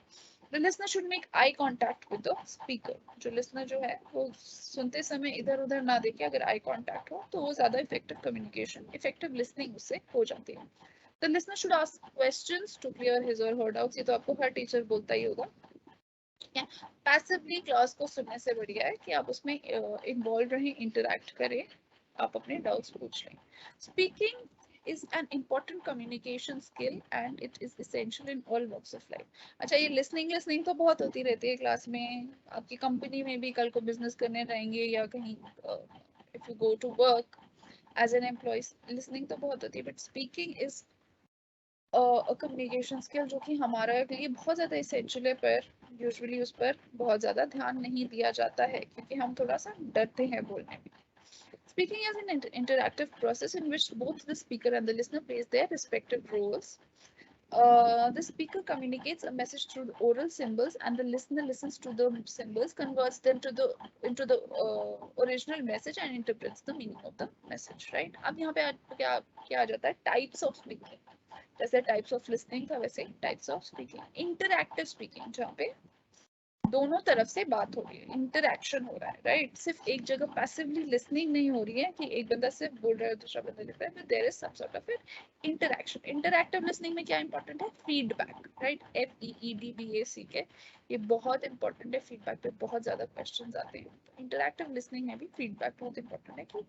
the listener should make eye contact with the speaker. जो listener जो है वो सुनते समय इधर उधर ना देखे, अगर eye contact हो तो वो ज़्यादा effective communication, effective listening उससे हो जाती है. The listener should ask questions to clear his or her doubts. ये तो आपको हर टीचर बोलता ही होगा. पैसिवली क्लास को सुनने से बढ़िया है कि आप उसमें इन्वॉल्व रहें, इंटरैक्ट करें, आप अपने डाउट्स पूछ लें. Speaking is an important communication skill and it is essential in all walks of life. अच्छा, ये listening तो बहुत होती रहती है क्लास में, आपकी कंपनी में भी कल को बिजनेस करने रहेंगे या कहीं if you go to work as an employee, listening तो बहुत होती है, but speaking is communication skill जो कि हमारे लिए बहुत ज़्यादा इसेंशियल है, पर यूजुअली उस पर बहुत ज़्यादा ध्यान नहीं दिया जाता है क्योंकि हम थोड़ा सा डरते हैं बोलने में. Speaking is an interactive process in which both the speaker and the listener plays their respective roles. The speaker communicates a message through the oral symbols, and the listener listens to the symbols, converts them to the into the original message, and interprets the meaning of the message. Right? अब यहाँ पे क्या आ जाता है? Types of speaking. जैसे types of listening था वैसे types of speaking. Interactive speaking जहाँ पे दोनों तरफ से बात हो रही है, इंटरएक्शन हो रहा है, राइट? सिर्फ एक जगह पैसिवली लिसनिंग नहीं हो रही है कि एक बंदा सिर्फ बोल रहा है दूसरा बंदा लिख रहा है, but there is some sort of interaction. Interactive listening में क्या इंपॉर्टेंट है? Feedback, right? FEEDBACK, ये बहुत इंपॉर्टेंट है. फीडबैक पे बहुत ज्यादा क्वेश्चंस आते हैं. इंटरएक्टिव लिसनिंग में भी फीडबैक बहुत इंपॉर्टेंट है कि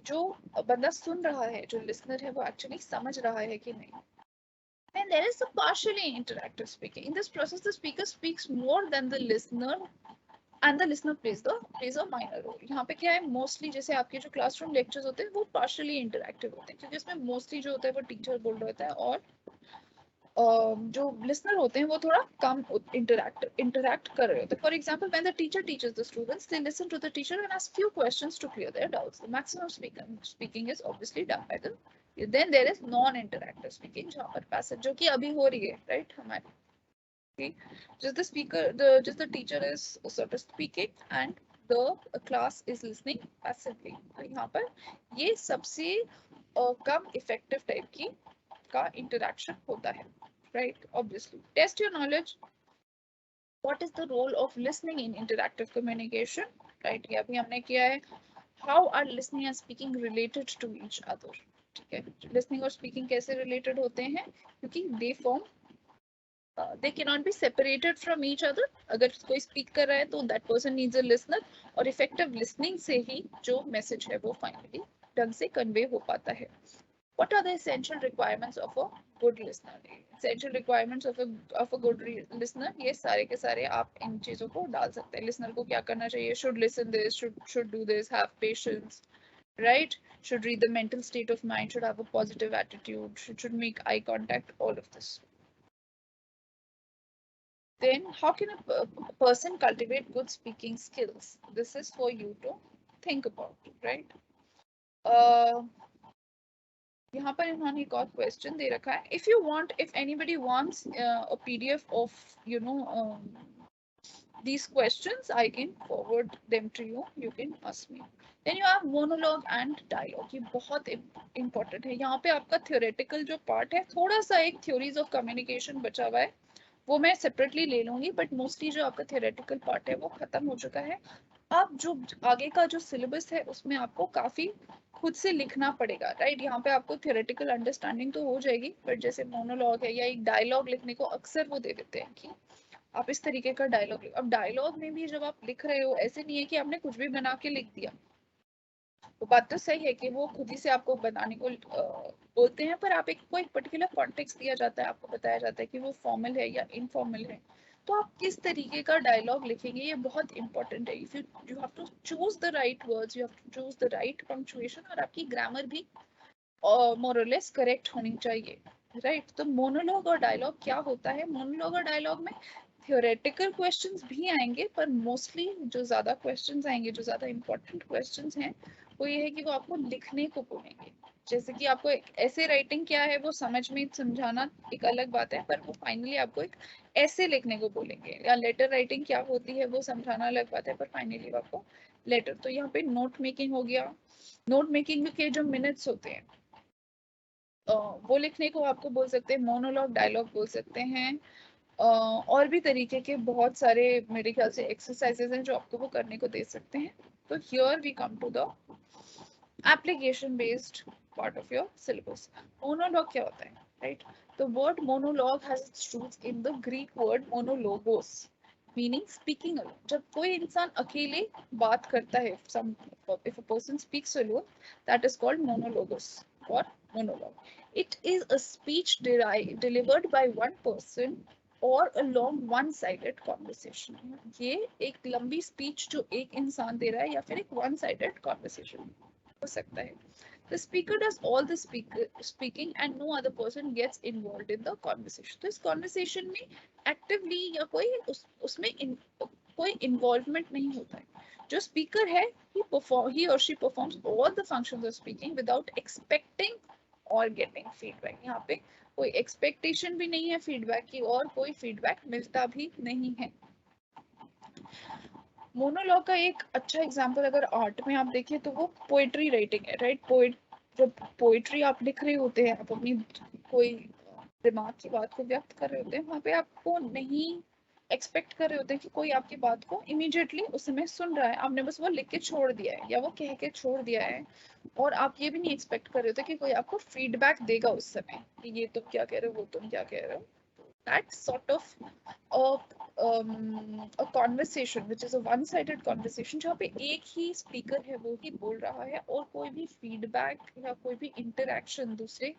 जो बंदा सुन रहा है, जो लिसनर है, वो एक्चुअली समझ रहा है कि नहीं. And there is a partially interactive speaking. In this process, the speaker speaks more than the listener, and the listener plays a minor role. यहाँ पे क्या है? Mostly जैसे आपके जो क्लासरूम लेक्चर्स होते हैं वो partially interactive होते हैं क्योंकि इसमें mostly जो होता है वो टीचर बोल रहा होता है और जो लिसनर होते हैं वो थोड़ा कम इंटरैक्ट कर रहे होते हैं. For example, when the teacher teaches the students, they listen to the teacher and ask few questions to clear their doubts. The maximum speaking is obviously done by the. Then there is non interactive speaking जहाँ पर passive, जो कि अभी हो रही है, right? हमारी just the speaker, just the teacher is sort of speaking and the class is listening passively. तो यहाँ पर ये सबसे कम इफेक्टिव टाइप की का इंटरैक्शन होता है, right? Obviously, test your knowledge. What is the role of listening in interactive communication? Right? ये अभी हमने किया है. How are listening and speaking related to each other? ठीक है, listening और speaking कैसे related होते हैं? क्योंकि they cannot be separated from each other. अगर कोई speak कर रहा है तो that person needs a listener, और effective listening से ही जो message है वो finally ढंग से convey हो पाता है. What are the essential requirements of a good listener? Essential requirements of a good listener, ये सारे के सारे आप इन चीजों को डाल सकते हैं. लिसनर को क्या करना चाहिए? Should listen this, should do this, have patience, right? Should read the mental state of mind, should have a positive attitude, should make eye contact, all of this. Then how can a person cultivate good speaking skills? This is for you to think about, right? यहाँ पर इन्होंने एक और question दे रखा है. If you want, if anybody wants a PDF of these questions, I can forward them to you. You can ask me. Then you have monologue and dialogue. ये बहुत important है. यहाँ पे आपका theoretical जो part है, थोड़ा सा एक theories of communication बचा हुआ है, वो मैं separately ले लूंगी, but mostly जो आपका theoretical part है वो खत्म हो चुका है. अब जो आगे का जो सिलेबस है उसमें आपको काफी खुद से लिखना पड़ेगा, राइट? यहाँ पे आपको थियोरेटिकल अंडरस्टैंडिंग तो हो जाएगी, बट जैसे मोनोलॉग है या एक डायलॉग लिखने को अक्सर वो दे देते हैं कि आप इस तरीके का डायलॉग लिखो. अब डायलॉग में भी जब आप लिख रहे हो, ऐसे नहीं है कि आपने कुछ भी बना के लिख दिया. वो बात तो सही है कि वो खुद ही से आपको बनाने को बोलते हैं, पर आप एक कोई पर्टिकुलर कॉन्टेक्स्ट दिया जाता है, आपको बताया जाता है कि वो फॉर्मल है या इनफॉर्मल है, तो आप किस तरीके का डायलॉग लिखेंगे ये बहुत इंपॉर्टेंट है. If you have to choose the right words, you have to choose the right punctuation, और आपकी ग्रामर भी मोर और लेस करेक्ट होनी चाहिए, राइट? तो मोनोलॉग और डायलॉग क्या होता है? मोनोलॉग और डायलॉग में थियोरेटिकल क्वेश्चंस भी आएंगे, पर मोस्टली जो ज्यादा क्वेश्चंस आएंगे, जो ज्यादा इंपॉर्टेंट क्वेश्चंस हैं, वो ये है कि वो आपको लिखने को बोलेंगे. जैसे कि आपको एक ऐसे राइटिंग क्या है वो समझाना एक अलग बात है, पर वो फाइनली आपको एक ऐसे लिखने को बोलेंगे. या लेटर राइटिंग क्या होती है वो समझाना अलग बात है, पर फाइनली आपको लेटर. तो यहाँ पे नोट मेकिंग हो गया. नोट मेकिंग के जो मिनट्स होते हैं वो लिखने को आपको बोल सकते हैं, मोनोलॉग डायलॉग बोल सकते हैं. और भी तरीके के बहुत सारे मेरे ख्याल से एक्सरसाइजेज हैं जो आपको वो करने को दे सकते हैं. तो here we come to the application based part of your syllabus. Monologue क्या होता है, right? The word monologue has its roots in the Greek word monologos, meaning speaking alone. जब कोई इंसान अकेले बात करता है, if a person speaks alone, that is called monologos or monologue. It is a speech delivered by one person और a long one-sided conversation. ये एक लंबी स्पीच जो एक इंसान दे रहा है या फिर एक one-sided conversation हो सकता है. The speaker does all the speaking and no other person gets involved in the conversation. तो इस conversation में actively या कोई उसमें कोई involvement नहीं होता है. जो speaker है, he or she performs all the functions of speaking without expecting or getting feedback. यहाँ पे कोई expectation भी नहीं है feedback की और कोई feedback मिलता भी नहीं है. मोनोलॉग का एक अच्छा एग्जांपल अगर आर्ट में आप देखें तो वो पोएट्री राइटिंग है, राइट. जब पोएट्री आप लिख रहे होते हैं, आप अपनी कोई दिमाग की बात को व्यक्त कर रहे होते हैं, वहां पे आपको नहीं एक्सपेक्ट कर रहे होते कि कोई आपकी बात को इमीडिएटली उस समय सुन रहा है. आपने बस वो लिख के छोड़ दिया है या वो कह के छोड़ दिया है और आप ये भी नहीं एक्सपेक्ट कर रहे होते कि कोई आपको फीडबैक देगा उस समय कि ये तुम क्या कह रहे हो, वो तुम क्या कह रहे हो. That sort of a conversation which is a one-sided conversation जहाँ पे एक ही speaker है वो ही बोल रहा है और कोई भी feedback या कोई भी interaction दूसरे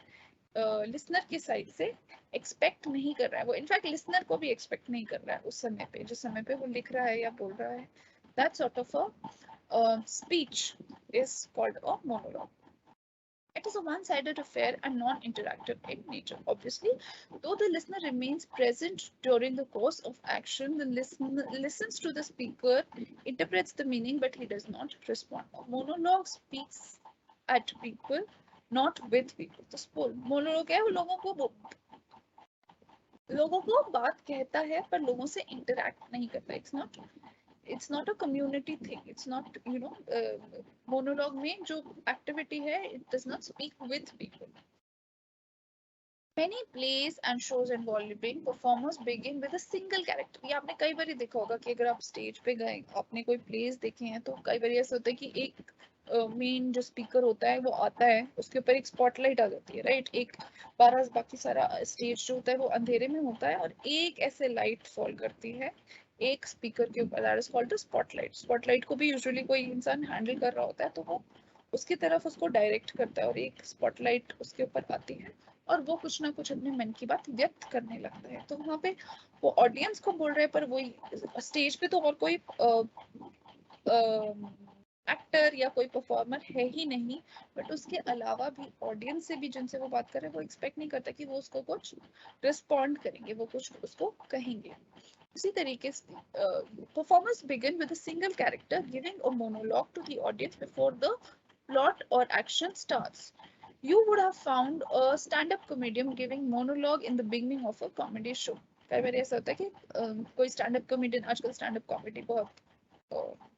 listener की side से expect नहीं कर रहा है. वो इनफैक्ट listener को भी expect नहीं कर रहा है उस समय पे, जिस समय पे वो लिख रहा है या बोल रहा है. That sort of a speech is called a monologue. It is a one-sided affair and non-interactive in nature. Obviously, though the listener remains present during the course of action, the listener listens to the speaker, interprets the meaning, but he does not respond. A monologue speaks at people, not with people. तो monologue है, वो लोगों को बात कहता है पर लोगों से interact नहीं करता. It's not a community thing. It's not, monologue में जो activity है, it does not speak with people. Many plays and shows involving performers begin with a single character. ये आपने कई बार देखा होगा कि अगर आप स्टेज पे गए, आपने कोई प्लेस देखे हैं तो कई बार ऐसा होता है कि एक मेन जो स्पीकर होता है वो आता है, उसके ऊपर एक स्पॉटलाइट आ जाती है, राइट. एक बाकी सारा स्टेज जो होता है वो अंधेरे में होता है और एक ऐसे लाइट फॉल करती है एक स्पीकर के ऊपर. That is called the spotlight. Spotlight को भी यूजुअली कोई इंसान हैंडल कर रहा होता है तो वो उसकी तरफ उसको डायरेक्ट करता है और एक स्पॉटलाइट उसके ऊपर आती है और वो कुछ ना कुछ अपने मन की बात व्यक्त करने लगता है. तो वहाँ पे वो ऑडियंस को बोल रहे हैं पर वही स्टेज पे तो और कोई एक्टर या कोई परफॉर्मर है ही नहीं, बट उसके अलावा भी ऑडियंस से भी जिनसे वो बात कर रहे हैं वो एक्सपेक्ट नहीं करता कि वो उसको कुछ रिस्पॉन्ड करेंगे, वो कुछ उसको कहेंगे. इसी तरीके से performers begin with a single character giving a monologue to the audience before the plot or action starts. You would have found a stand-up comedian giving monologue in the beginning of a comedy show. कई बार ऐसा होता है कि कोई stand-up comedian, आजकल stand-up comedy बहुत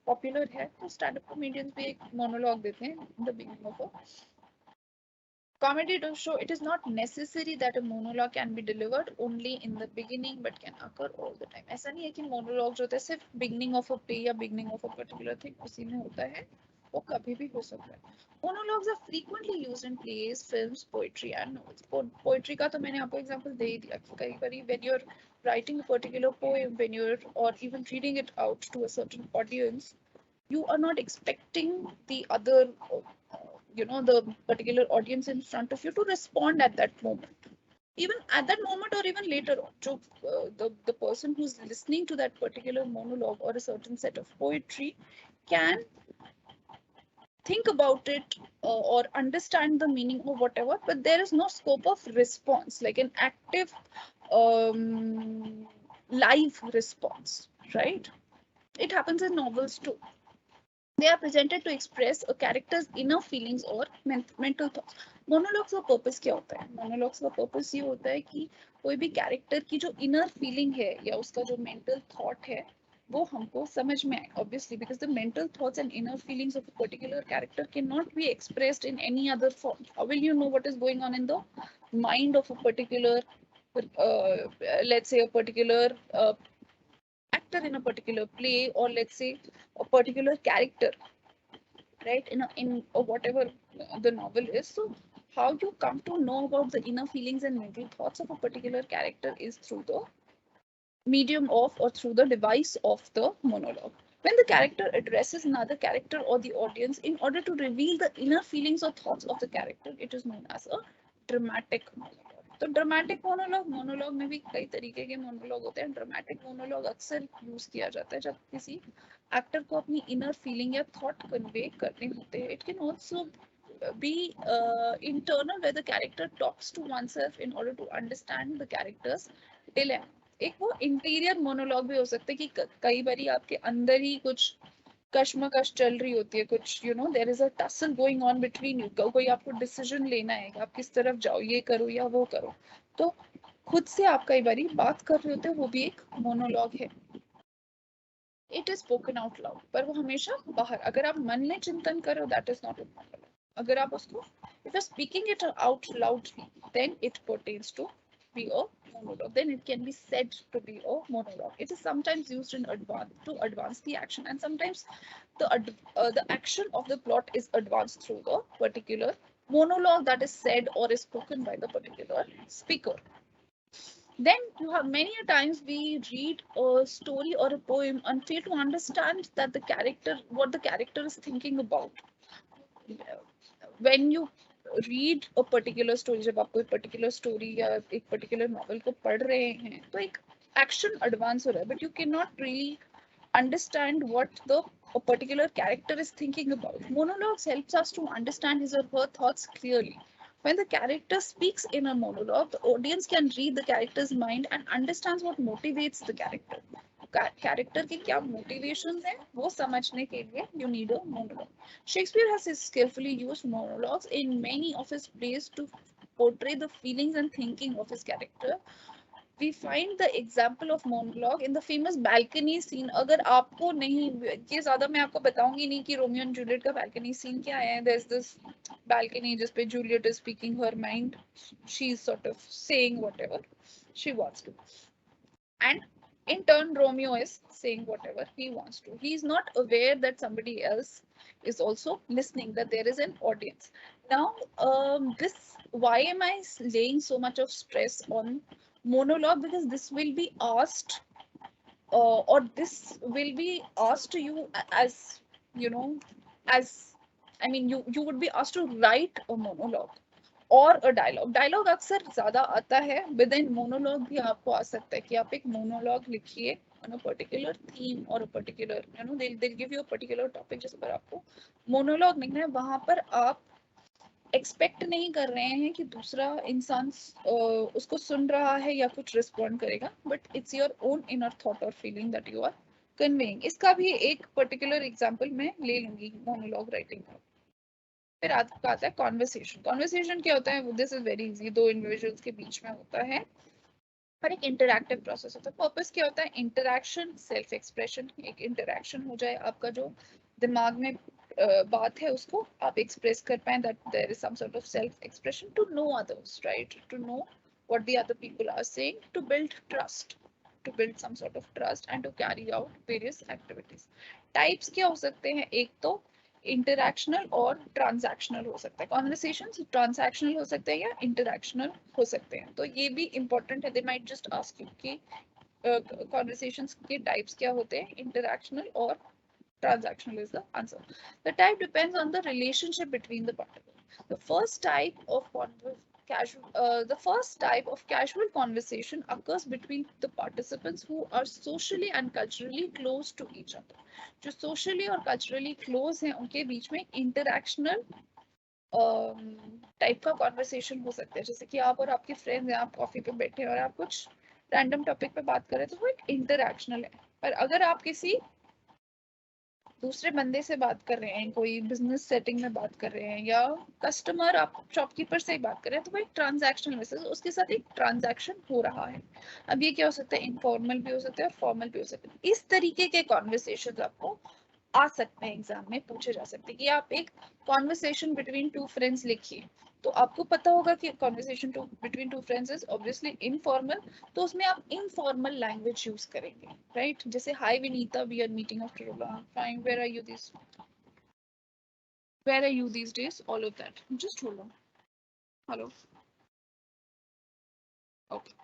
popular है, तो stand-up comedians भी एक monologue देते हैं in the beginning of a comedy show. It is not necessary that a monologue can be delivered only in the beginning but can occur all the time. ऐसा नहीं है कि monologue जो होता है सिर्फ beginning of a play या beginning of a particular thing उसी में होता है, वो कभी भी हो सकता है. Monologues are frequently used in plays, films, poetry and novels. Poetry का तो मैंने आपको example दे ही दिया कि कई बारी when you're writing a particular poem, when you're or even reading it out to a certain audience, you are not expecting the other the particular audience in front of you to respond at that moment, even at that moment or even later on. So the person who's listening to that particular monologue or a certain set of poetry can think about it or understand the meaning or whatever, but there is no scope of response like an active live response, right? It happens in novels too. They are presented to express a character's inner feelings or mental thoughts. Monologues का purpose क्या होता है? Monologues का purpose ये होता है कि कोई भी character की जो inner feeling है या उसका जो mental thought है वो हमको समझ में आए. Obviously, because the mental thoughts and inner feelings of a particular character cannot be expressed in any other form. How will you know what is going on in the mind of a particular, let's say a particular actor in a particular play, or let's say a particular character, right, in whatever the novel is. So how you come to know about the inner feelings and mental thoughts of a particular character is through the medium of or through the device of the monologue. When the character addresses another character or the audience in order to reveal the inner feelings or thoughts of the character, it is known as a dramatic monologue. तो dramatic monologue में भी कई तरीके के monologue होते हैं. Dramatic monologue अक्सर use किया जाता है जब किसी एक्टर को अपनी इनर फीलिंग या थॉट कन्वे करने होते हैं. It can also be internal, where the character talks to oneself in order to understand the character's dilemma. एक वो इंटीरियर मोनोलॉग भी हो सकता है कि कई बारी आपके अंदर ही कुछ कश्मकश चल रही होती है, कुछ you know there is a tussle going on between you, कोई आपको डिसीजन लेना है आप किस तरफ जाओ, ये करो या वो करो, तो खुद से आप कई बारी बात कर रहे होते हो, वो भी एक मोनोलॉग है. It is spoken out loud, पर वो हमेशा बाहर, अगर आप मन में चिंतन करो that is not a monologue. अगर आप उसको if you are speaking it out loudly then it pertains to be a monologue, then it can be said to be a monologue. It is sometimes used in to advance the action, and sometimes the action of the plot is advanced through the particular monologue that is said or is spoken by the particular speaker. Then you have many a times we read a story or a poem and fail to understand that what the character is thinking about. When you read a particular story, जब आप कोई particular story या एक particular novel को पढ़ रहे हैं तो एक action advance हो रहा है, but you cannot really understand what a particular character is thinking about. Monologues helps us to understand his or her thoughts clearly. When the character speaks in a monologue, the audience can read the character's mind and understands what motivates the character. Character के क्या motivations हैं वो समझने के लिए you need a monologue. Shakespeare has skillfully used monologues in many of his plays to portray the feelings and thinking of his character. We find the example of monologue in the famous balcony scene. अगर आपको नहीं, ये ज़्यादा मैं आपको बताऊंगी नहीं कि रोमियो एंड जूलियट का balcony scene क्या है. There's this balcony जिस पे Juliet is speaking her mind. She's sort of saying whatever she wants to, and in turn Romeo is saying whatever he wants to. He is not aware that somebody else is also listening, that there is an audience. Now this, why am I laying so much of stress on monologue? Because this will be asked or this will be asked to you as, you know, as I mean you would be asked to write a monologue और a dialogue अक्सर ज्यादा आता है, with in monologue भी आपको आ सकता है कि आप एक मोनोलॉग लिखिए on a particular theme or a particular, you know, they'll give you a particular topic. जैसे पर आपको मोनोलॉग लिखना है, वहां पर आप एक्सपेक्ट नहीं कर रहे हैं कि दूसरा इंसान उसको सुन रहा है या कुछ रिस्पॉन्ड करेगा, but it's your own inner thought और feeling that you are conveying. इसका भी एक पर्टिकुलर एग्जांपल मैं ले लूंगी मोनोलॉग राइटिंग का. फिर आपका आता है कॉन्वर्सेशन. कॉन्वर्सेशन क्या होता है? This is very easy. दो इंडिविजुअल्स के बीच में होता है और एक इंटरैक्टिव प्रोसेस होता है. पर्पस क्या होता है? Interaction, self expression. एक इंटरैक्शन हो जाए, आपका जो दिमाग में बात है उसको आप एक्सप्रेस कर पाए, that there is some sort of self expression to know others, right, to know what the other people are saying, to build trust, to build some sort of trust and to carry out various activities. Types क्या हो सकते हैं? एक तो interactional और transactional हो सकता है. कॉन्वर्सेशंस ट्रांजैक्शनल हो सकते हैं या इंटरैक्शनल हो सकते हैं, तो ये भी इंपॉर्टेंट है. They might just ask you कि कॉन्वर्सेशंस के टाइप्स क्या होते हैं, इंटरैक्शनल और transactional is the answer. The type depends on the relationship between the participants. The first type of casual conversation occurs between the participants who are socially and culturally close to each other. जो socially और culturally close हैं उनके बीच में interactional type का conversation हो सकता है. जैसे कि आप और आपके फ्रेंड्स हैं, आप कॉफी पे बैठे हैं और आप कुछ रैंडम टॉपिक पे बात कर रहे हैं, तो वो एक इंटरैक्शनल है. पर अगर आप किसी दूसरे बंदे से बात कर रहे हैं, कोई बिजनेस सेटिंग में बात कर रहे हैं, या कस्टमर, आप शॉपकीपर से ही बात कर रहे हैं, तो वो एक ट्रांजैक्शनल मैसेज, उसके साथ एक ट्रांजैक्शन हो रहा है. अब ये क्या हो सकता है? इनफॉर्मल भी हो सकता है और फॉर्मल भी हो सकता है. इस तरीके के कॉन्वर्सेशन आपको आ सकते हैं, एग्जाम में पूछे जा सकते हैं. कि आप एक कॉन्वर्सेशन बिटवीन टू फ्रेंड्स लिखिए, तो आपको पता होगा कि conversation between two friends is obviously informal, तो उसमें आप इनफॉर्मल लैंग्वेज यूज करेंगे, राइट? जैसे hi Vinita, we are meeting after a long time, where are you these days, all of that. Just hold on. Hello. Okay.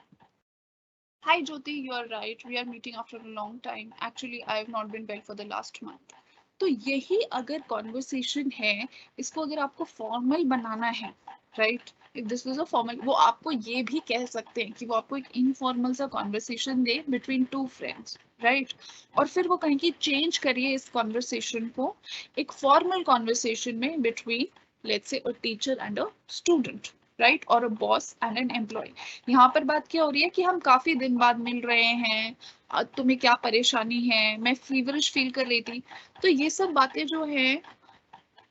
Hi Jyoti, you are right, we are meeting after a long time. Actually I have not been well for the last month. तो यही अगर conversation है, इसको अगर आपको formal बनाना है, right, if this is a formal, वो आपको ये भी कह सकते हैं कि वो आपको एक इनफॉर्मल सा कॉन्वर्सेशन दे बिटवीन टू फ्रेंड्स, राइट, और फिर वो कहें कि चेंज करिए इस कॉन्वर्सेशन को एक फॉर्मल कॉन्वर्सेशन में between let's say a teacher and a student, right, और a boss and an employee. यहाँ पर बात क्या हो रही है कि हम काफी दिन बाद मिल रहे हैं, तुम्हें क्या परेशानी है, मैं फीवरिश फील कर रही थी। तो ये सब बातें जो है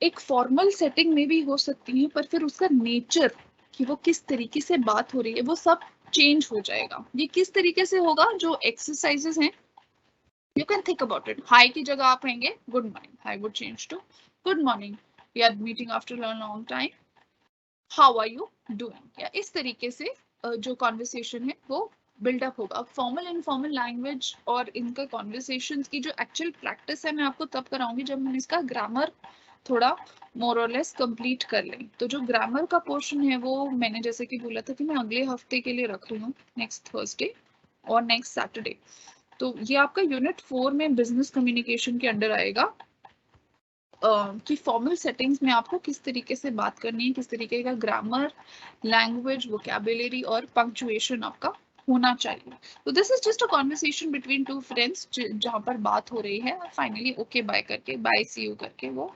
एक फॉर्मल सेटिंग में भी हो सकती हैं, पर फिर उसका नेचर कि वो किस तरीके से बात हो रही है वो सब चेंज हो जाएगा। ये किस तरीके से होगा, जो एक्सरसाइजेस हैं you can think about it. Hi की जगह आप कहेंगे good morning, hi would change to good morning, we are meeting after a long time, how are you doing. या इस तरीके से जो कॉन्वर्सेशन है वो बिल्डअप होगा। फॉर्मल इनफॉर्मल लैंग्वेज और इनका कॉन्वर्सेशन की जो एक्चुअल प्रैक्टिस है मैं आपको तब कराऊंगी जब हम इसका ग्रामर थोड़ा मोर और लेस कंप्लीट कर लें। तो जो ग्रामर का पोर्शन है वो मैंने जैसे कि बोला था कि मैं अगले हफ्ते के लिए रख रही हूँ, नेक्स्ट थर्सडे और नेक्स्ट सैटरडे। तो ये आपका यूनिट 4 में बिजनेस कम्युनिकेशन के अंडर आएगा कि फॉर्मल सेटिंग्स में आपको किस तरीके से बात करनी है, किस तरीके का ग्रामर, लैंग्वेज, वोकैबुलरी और पंक्चुएशन आपका होना चाहिए। तो this is just a conversation between two friends जहां पर बात हो रही है और फाइनली ओके बाय करके, बाय सी यू करके वो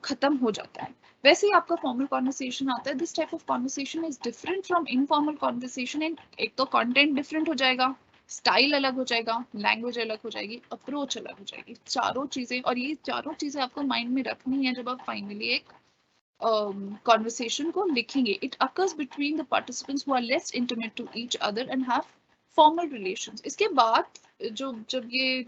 खत्म हो जाता है। वैसे ही आपका फॉर्मल कॉन्वर्सेशन आता है। This type of conversation is different from informal conversation. एक तो कंटेंट डिफरेंट हो जाएगा, स्टाइल अलग हो जाएगा, लैंग्वेज अलग हो जाएगी, अप्रोच अलग हो जाएगी, चारों चीजें। और ये चारों चीजें आपको माइंड में रखनी है जब आप फाइनली एक conversation को लिखेंगे। It occurs between the participants who are less intimate to each other and have formal relations. इसके बाद जब ये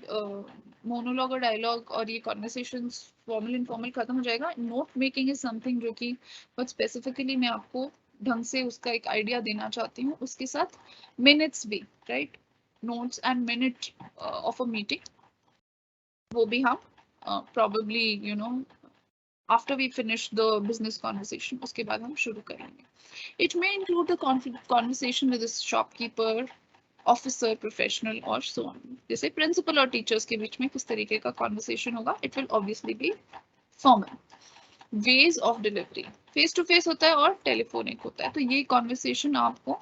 मोनोलॉग और डायलॉग और ये कॉन्वर्सेशंस फॉर्मल इनफॉर्मल खत्म हो जाएगा, नोट मेकिंग इज समथिंग जो कि बहुत स्पेसिफिकली मैं आपको ढंग से उसका एक आइडिया देना चाहती हूँ। उसके साथ मिनट्स भी, right, notes and minute of a meeting, वो भी हम probably you know after we finish the business conversation उसके बाद हम शुरू करेंगे। It may include the conversation with the shopkeeper, officer, professional और so on. जैसे principal और teachers के बीच में किस तरीके का conversation होगा, it will obviously be formal. Ways of delivery, face to face होता है और telephonic होता है। तो ये conversation आपको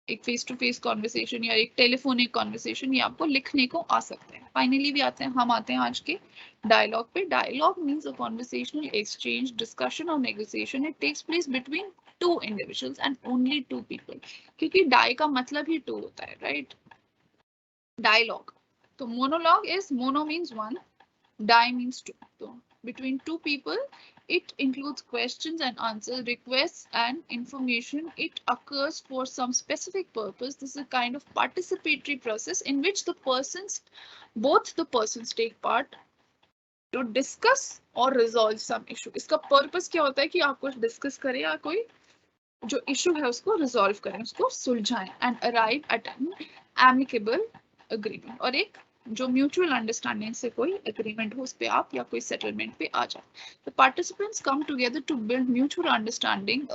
एक फेस टू फेस कॉन्वर्सेशन या एक टेलीफोनिक कॉन्वर्सेशन ये आपको लिखने को आ सकते हैं। फाइनली भी आते हैं, हम आते हैं आज के डायलॉग पे। Dialogue means a conversational exchange, discussion और negotiation. It takes place between two individuals and only two people, क्योंकि डाई का मतलब ही टू होता है, राइट। डायलॉग तो monologue is, mono means one, die means two. So between two people, it includes questions and answers, requests and information. It occurs for some specific purpose. This is a kind of participatory process in which both the persons take part to discuss or resolve some issue. इसका purpose क्या होता है कि आप कुछ discuss करें या कोई जो issue है उसको resolve करें, उसको सुलझाएं and arrive at an amicable agreement, और एक जो म्यूचुअल अंडरस्टैंडिंग से कोई एग्रीमेंट हो उस पे आप या कोई सेटलमेंट पे आ जाए। The participants come together to build mutual understanding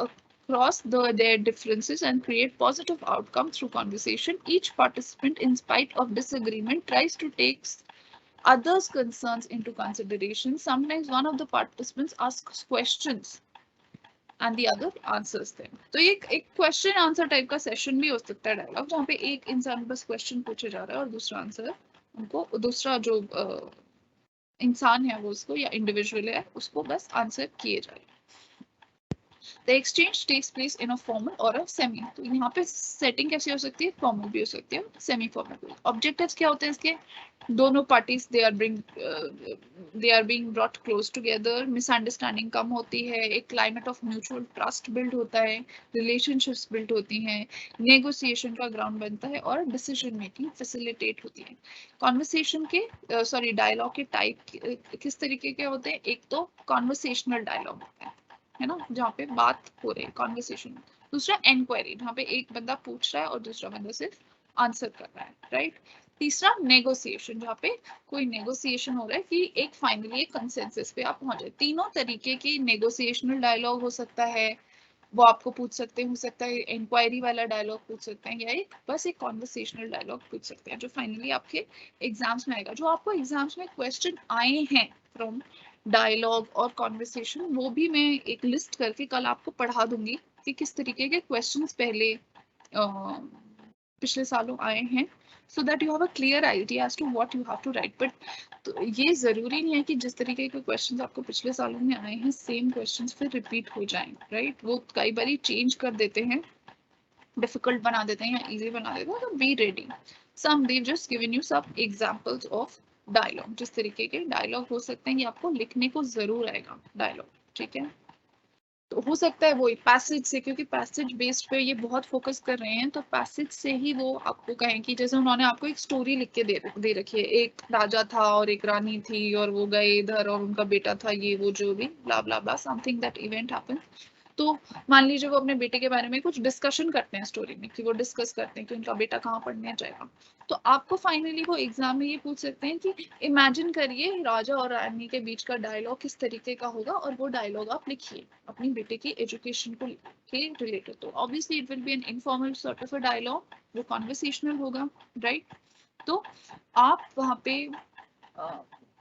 across their differences and create positive outcome through conversation. Each participant, in spite of disagreement, tries to take others' concerns into consideration. Sometimes one of the participants asks questions and the other answers them. तो ये एक question answer type का session भी हो सकता है dialogue, जहाँ पे एक इंसान बस क्वेश्चन पूछे जा रहा है और दूसरा आंसर उनको, दूसरा जो इंसान है वो उसको या इंडिविजुअल है उसको बस आंसर किए जा रहे हैं। The exchange takes place in a formal or a semi. तो यहाँ पे सेटिंग कैसी हो सकती है, फॉर्मल भी हो सकती है, सेमी फॉर्मल। ऑब्जेक्टिव्स क्या होते हैं इसके, दोनों parties they are being brought close together, misunderstanding कम होती है, एक climate of mutual trust build होता है, रिलेशनशिप्स बिल्ड होती हैं, नेगोशिएशन का ग्राउंड बनता है और डिसीजन मेकिंग फैसिलिटेट होती है। कॉन्वर्सेशन के डायलॉग के टाइप किस तरीके के होते हैं, एक तो कॉन्वर्सेशनल डायलॉग होता है ना, जहाँ पे बात हो रही है, कॉन्वर्सेशन। दूसरा एनक्वायरी, जहाँ पे एक बंदा पूछ रहा है और दूसरा बंदा सिर्फ आंसर कर रहा है, राइट। तीसरा नेगोशिएशन, जहाँ पे कोई नेगोशिएशन हो रहा है कि एक फाइनली एक कंसेंसस पे आप पहुंचे। तीनों तरीके की नेगोशिएशनल डायलॉग हो सकता है, वो आपको पूछ सकते हैं, हो सकता है इंक्वायरी वाला डायलॉग पूछ सकते हैं, या एक बस एक कॉन्वर्सेशनल डायलॉग पूछ सकते हैं जो फाइनली आपके एग्जाम्स में आएगा। जो आपको एग्जाम्स में क्वेश्चन आए हैं फ्रॉम डायलॉग और कॉन्वर्सेशन, वो भी मैं एक लिस्ट करके कल आपको पढ़ा दूंगी कि किस तरीके के क्वेश्चंस पहले पिछले सालों आए हैं, so that you have a clear idea as to what you have to write. But तो ये जरूरी नहीं है कि जिस तरीके के क्वेश्चंस आपको पिछले सालों में आए हैं सेम क्वेश्चंस फिर रिपीट हो जाएं, राइट? वो कई बार चेंज कर देते हैं, डिफिकल्ट बना देते हैं या इजी बना देते हैं, तो be ready. Some they've just given you some examples of dialogue, जिस तरीके के डायलॉग हो सकते हैं ये आपको लिखने को जरूर आएगा डायलॉग, ठीक है? तो हो सकता है वो पैसेज से, क्योंकि पैसेज बेस्ड पे ये बहुत फोकस कर रहे हैं, तो पैसेज से ही वो आपको कहें कि जैसे उन्होंने आपको एक स्टोरी लिख के दे रखी है, एक राजा था और एक रानी थी और वो गए इधर और उनका बेटा था, ये वो जो भी ब्ला ब्ला ब्ला, समथिंग दैट इवेंट हैपेंस. तो मान लीजिए वो अपने बेटे के बारे में कुछ डिस्कशन करते हैं स्टोरी में, कि वो डिस्कस करते हैं कि उनका बेटा कहाँ पढ़ने जाएगा. तो आपको फाइनली वो एग्जाम में ये पूछ सकते हैं कि इमेजिन करिए राजा और रानी के बीच का डायलॉग किस तरीके का होगा, और वो डायलॉग आप लिखिए अपनी बेटे की एजुकेशन को के रिलेटेड. तो obviously it will be an informal sort of a dialogue, वो कॉन्वर्सेशनल होगा, राइट? तो आप वहाँ पे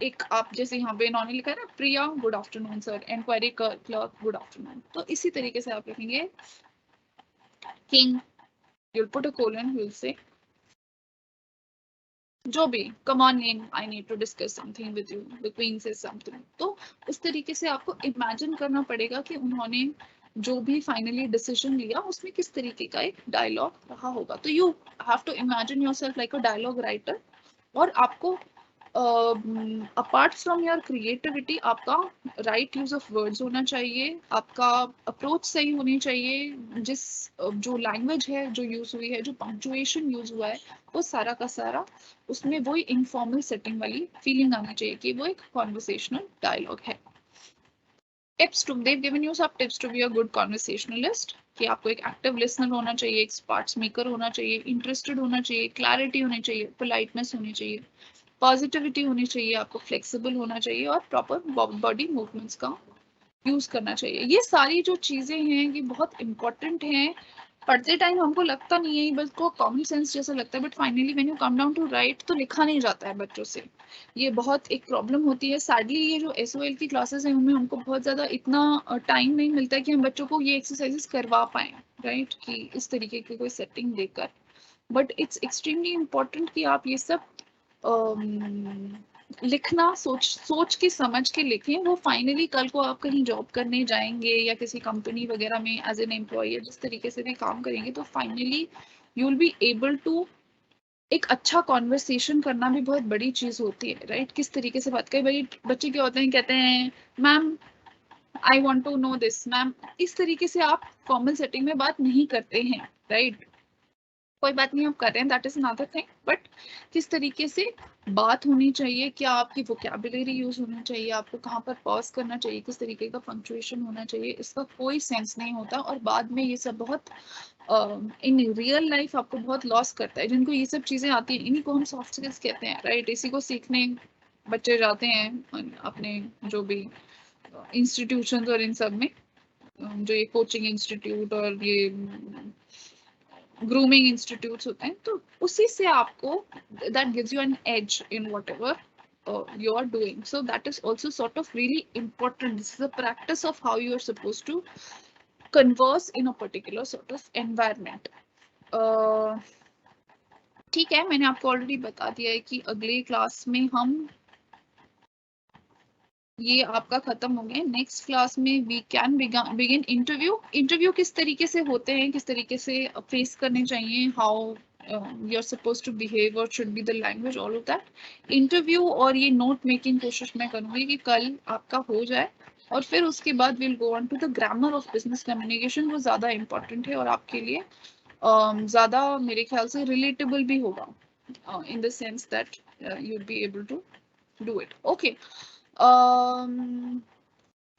एक आप जैसे यहाँ पे इन्होंने लिखा है ना, Priya good afternoon sir, enquiry clerk good afternoon, तो इसी तरीके से आप लिखेंगे king, you'll put a colon, you'll say जो भी, come on in, I need to discuss something with you, the queen says something. तो उस तरीके से आपको इमेजिन करना पड़ेगा कि उन्होंने जो भी फाइनली डिसीजन लिया उसमें किस तरीके का एक डायलॉग रहा होगा. तो you have to imagine yourself like a dialogue writer. और आपको अपार्ट फ्रॉम योर क्रिएटिविटी आपका राइट यूज ऑफ वर्ड्स होना चाहिए, आपका अप्रोच सही होनी चाहिए, जिस जो लैंग्वेज है जो यूज हुई है, जो पंक्चुएशन यूज हुआ है, वो सारा का सारा उसमें वही इनफॉर्मल सेटिंग वाली फीलिंग आनी चाहिए कि वो एक कॉन्वर्सेशनल डायलॉग है. Tips two, they've given you some tips to be a good conversationalist, कि आपको एक एक्टिव लिसनर होना चाहिए, एक स्मार्ट स्पीकर होना चाहिए, इंटरेस्टेड होना चाहिए, क्लैरिटी होनी चाहिए, पोलाइटनेस होनी चाहिए, पॉजिटिविटी होनी चाहिए, आपको फ्लेक्सिबल होना चाहिए और प्रॉपर बॉडी मूवमेंट्स का यूज करना चाहिए. ये सारी जो चीजें हैं ये बहुत इंपॉर्टेंट हैं. पढ़ते टाइम हमको लगता नहीं है, बस को कॉमन सेंस जैसा लगता है, but finally when you come down to write तो लिखा नहीं जाता है बच्चों से. ये बहुत एक प्रॉब्लम होती है. सैडली ये जो एसओएल की क्लासेस हैं उनमें हमको बहुत ज्यादा इतना टाइम नहीं मिलता है कि हम बच्चों को ये एक्सरसाइजेस करवा पाए, राइट? कि इस तरीके की कोई सेटिंग देकर. बट इट्स एक्सट्रीमली इम्पोर्टेंट कि आप ये सब लिखना सोच के समझ के लिखें. वो फाइनली कल को आप कहीं जॉब करने जाएंगे या किसी कंपनी वगैरह में एज एन एम्प्लॉय जिस तरीके से भी काम करेंगे, तो finally you will be able to एक अच्छा कॉन्वर्सेशन करना भी बहुत बड़ी चीज होती है, राइट? किस तरीके से बात करें. भाई बच्चे क्या होते हैं, कहते हैं ma'am I want to know this ma'am, इस तरीके से आप फॉर्मल सेटिंग में बात नहीं करते हैं, राइट? कोई बात नहीं, आप कर रहे हैं, that is another thing. But किस तरीके से बात होनी चाहिए, क्या आपकी वोकैबुलरी यूज होना चाहिए, आपको कहाँ पर पॉज करना चाहिए, किस तरीके का पंक्चुएशन होना चाहिए, इसका कोई सेंस नहीं होता. और बाद में ये सब बहुत इन रियल लाइफ आपको बहुत लॉस करता है. जिनको ये सब चीजें आती हैं इन्हीं को हम सॉफ्ट स्किल्स कहते हैं, राइट? इसी को सीखने बच्चे जाते हैं अपने जो भी इंस्टीट्यूशन और इन सब में, जो ये कोचिंग इंस्टीट्यूट और ये ग्रूमिंग इंस्टीट्यूट्स होते हैं. तो उसी से आपको that gives you an edge in whatever you are doing. So that is also sort of really important. This is a practice of how you are supposed to converse in a particular sort of environment. ठीक है, मैंने आपको already बता दिया है कि अगले class में हम ये आपका खत्म हो गया. नेक्स्ट क्लास में वी कैन बिगिन इंटरव्यू किस तरीके से होते हैं, किस तरीके से फेस करने चाहिए, how you are supposed to behave, what should be the language, all of that interview. और ये नोट मेकिंग कोशिश मैं करूंगी कि कल आपका हो जाए. और फिर उसके बाद will go on to the grammar of business communication. वो ज्यादा इंपॉर्टेंट है और आपके लिए ज्यादा मेरे ख्याल से रिलेटेबल भी होगा, in the sense that you'll be able to do it. Okay.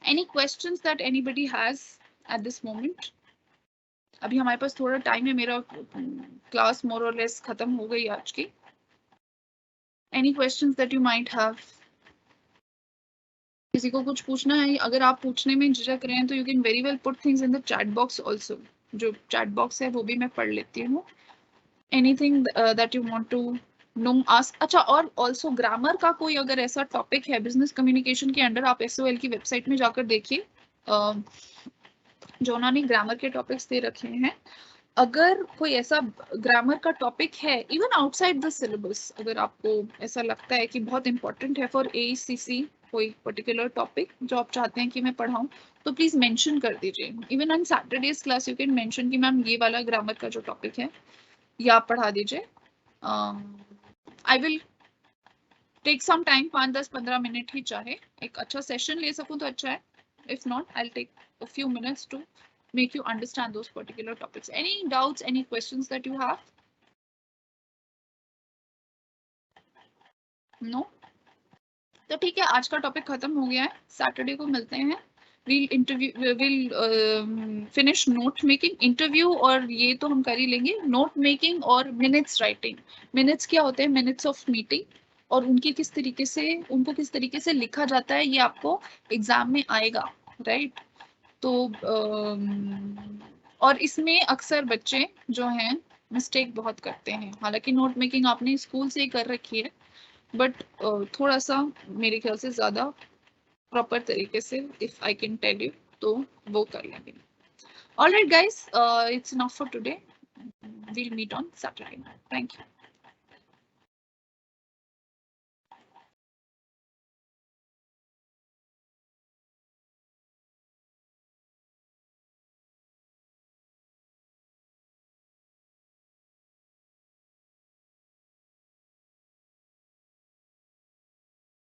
Any questions that anybody has at this moment? अभी हमारे पास थोड़ा टाइम है, मेरा क्लास मोर और लेस खत्म हो गई आज की. Any questions that you might have? किसी को कुछ पूछना है? अगर आप पूछने में झिझक रहे हैं तो you can very well put things in the chat box also. जो chat box है वो भी मैं पढ़ लेती हूँ. Anything that you want to know ask. अच्छा, और ऑल्सो ग्रामर का कोई अगर ऐसा टॉपिक है बिजनेस कम्युनिकेशन के अंडर, आप एसओएल की वेबसाइट में जाकर देखिए, जो उन्होंने ग्रामर के टॉपिक्स दे रखे हैं. अगर कोई ऐसा ग्रामर का टॉपिक है इवन आउटसाइड द सिलेबस, अगर आपको ऐसा लगता है कि बहुत इंपॉर्टेंट है फॉर AECC कोई पर्टिकुलर टॉपिक जो आप चाहते हैं कि मैं पढ़ाऊं, तो प्लीज मेंशन कर दीजिए. Even on Saturdays class you can mention कि मैम ये वाला ग्रामर का जो टॉपिक है ये आप पढ़ा दीजिए. I will take some time, 5-10-15 minute ही चाहे, एक अच्छा सेशन ले सकूं तो अच्छा है. If not, I'll take a few minutes to make you understand those particular topics. Any doubts, any questions that you have? No? तो ठीक है, आज का टॉपिक खत्म हो गया है. सैटरडे को मिलते हैं. we'll finish note making. Interview और ये तो हम कर ही लेंगे. नोट मेकिंग और मिनट्स राइटिंग. मिनट्स क्या होते हैं? मिनट्स ऑफ मीटिंग, और उनकी किस तरीके से, उनको किस तरीके से लिखा जाता है ये आपको एग्जाम में आएगा, राइट? तो और इसमें अक्सर बच्चे जो हैं मिस्टेक बहुत करते हैं. हालांकि नोट मेकिंग आपने स्कूल से ही कर रखी है, बट थोड़ा सा मेरे ख्याल से ज्यादा प्रॉपर तरीके से if I can tell you तो वो कर लेंगे. Alright guys, it's enough for today. We'll meet on Saturday. Thank you.